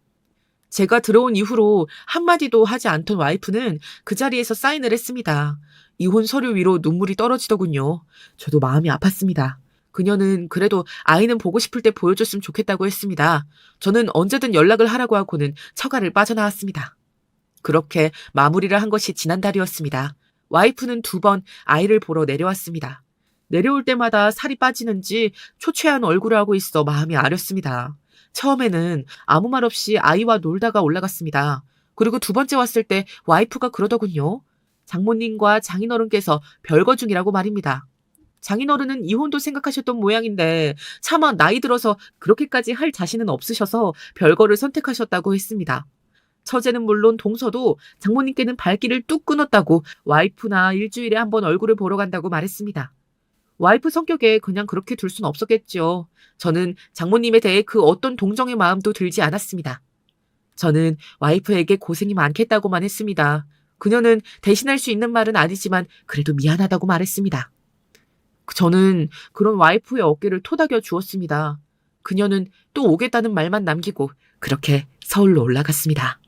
제가 들어온 이후로 한마디도 하지 않던 와이프는 그 자리에서 사인을 했습니다. 이혼 서류 위로 눈물이 떨어지더군요. 저도 마음이 아팠습니다. 그녀는 그래도 아이는 보고 싶을 때 보여줬으면 좋겠다고 했습니다. 저는 언제든 연락을 하라고 하고는 처가를 빠져나왔습니다. 그렇게 마무리를 한 것이 지난달이었습니다. 와이프는 2번 아이를 보러 내려왔습니다. 내려올 때마다 살이 빠지는지 초췌한 얼굴을 하고 있어 마음이 아렸습니다. 처음에는 아무 말 없이 아이와 놀다가 올라갔습니다. 그리고 2번째 왔을 때 와이프가 그러더군요. 장모님과 장인어른께서 별거 중이라고 말입니다. 장인어른은 이혼도 생각하셨던 모양인데 차마 나이 들어서 그렇게까지 할 자신은 없으셔서 별거를 선택하셨다고 했습니다. 처제는 물론 동서도 장모님께는 발길을 뚝 끊었다고 와이프나 일주일에 한 번 얼굴을 보러 간다고 말했습니다. 와이프 성격에 그냥 그렇게 둘 순 없었겠죠. 저는 장모님에 대해 그 어떤 동정의 마음도 들지 않았습니다. 저는 와이프에게 고생이 많겠다고만 했습니다. 그녀는 대신할 수 있는 말은 아니지만 그래도 미안하다고 말했습니다. 저는 그런 와이프의 어깨를 토닥여 주었습니다. 그녀는 또 오겠다는 말만 남기고 그렇게 서울로 올라갔습니다.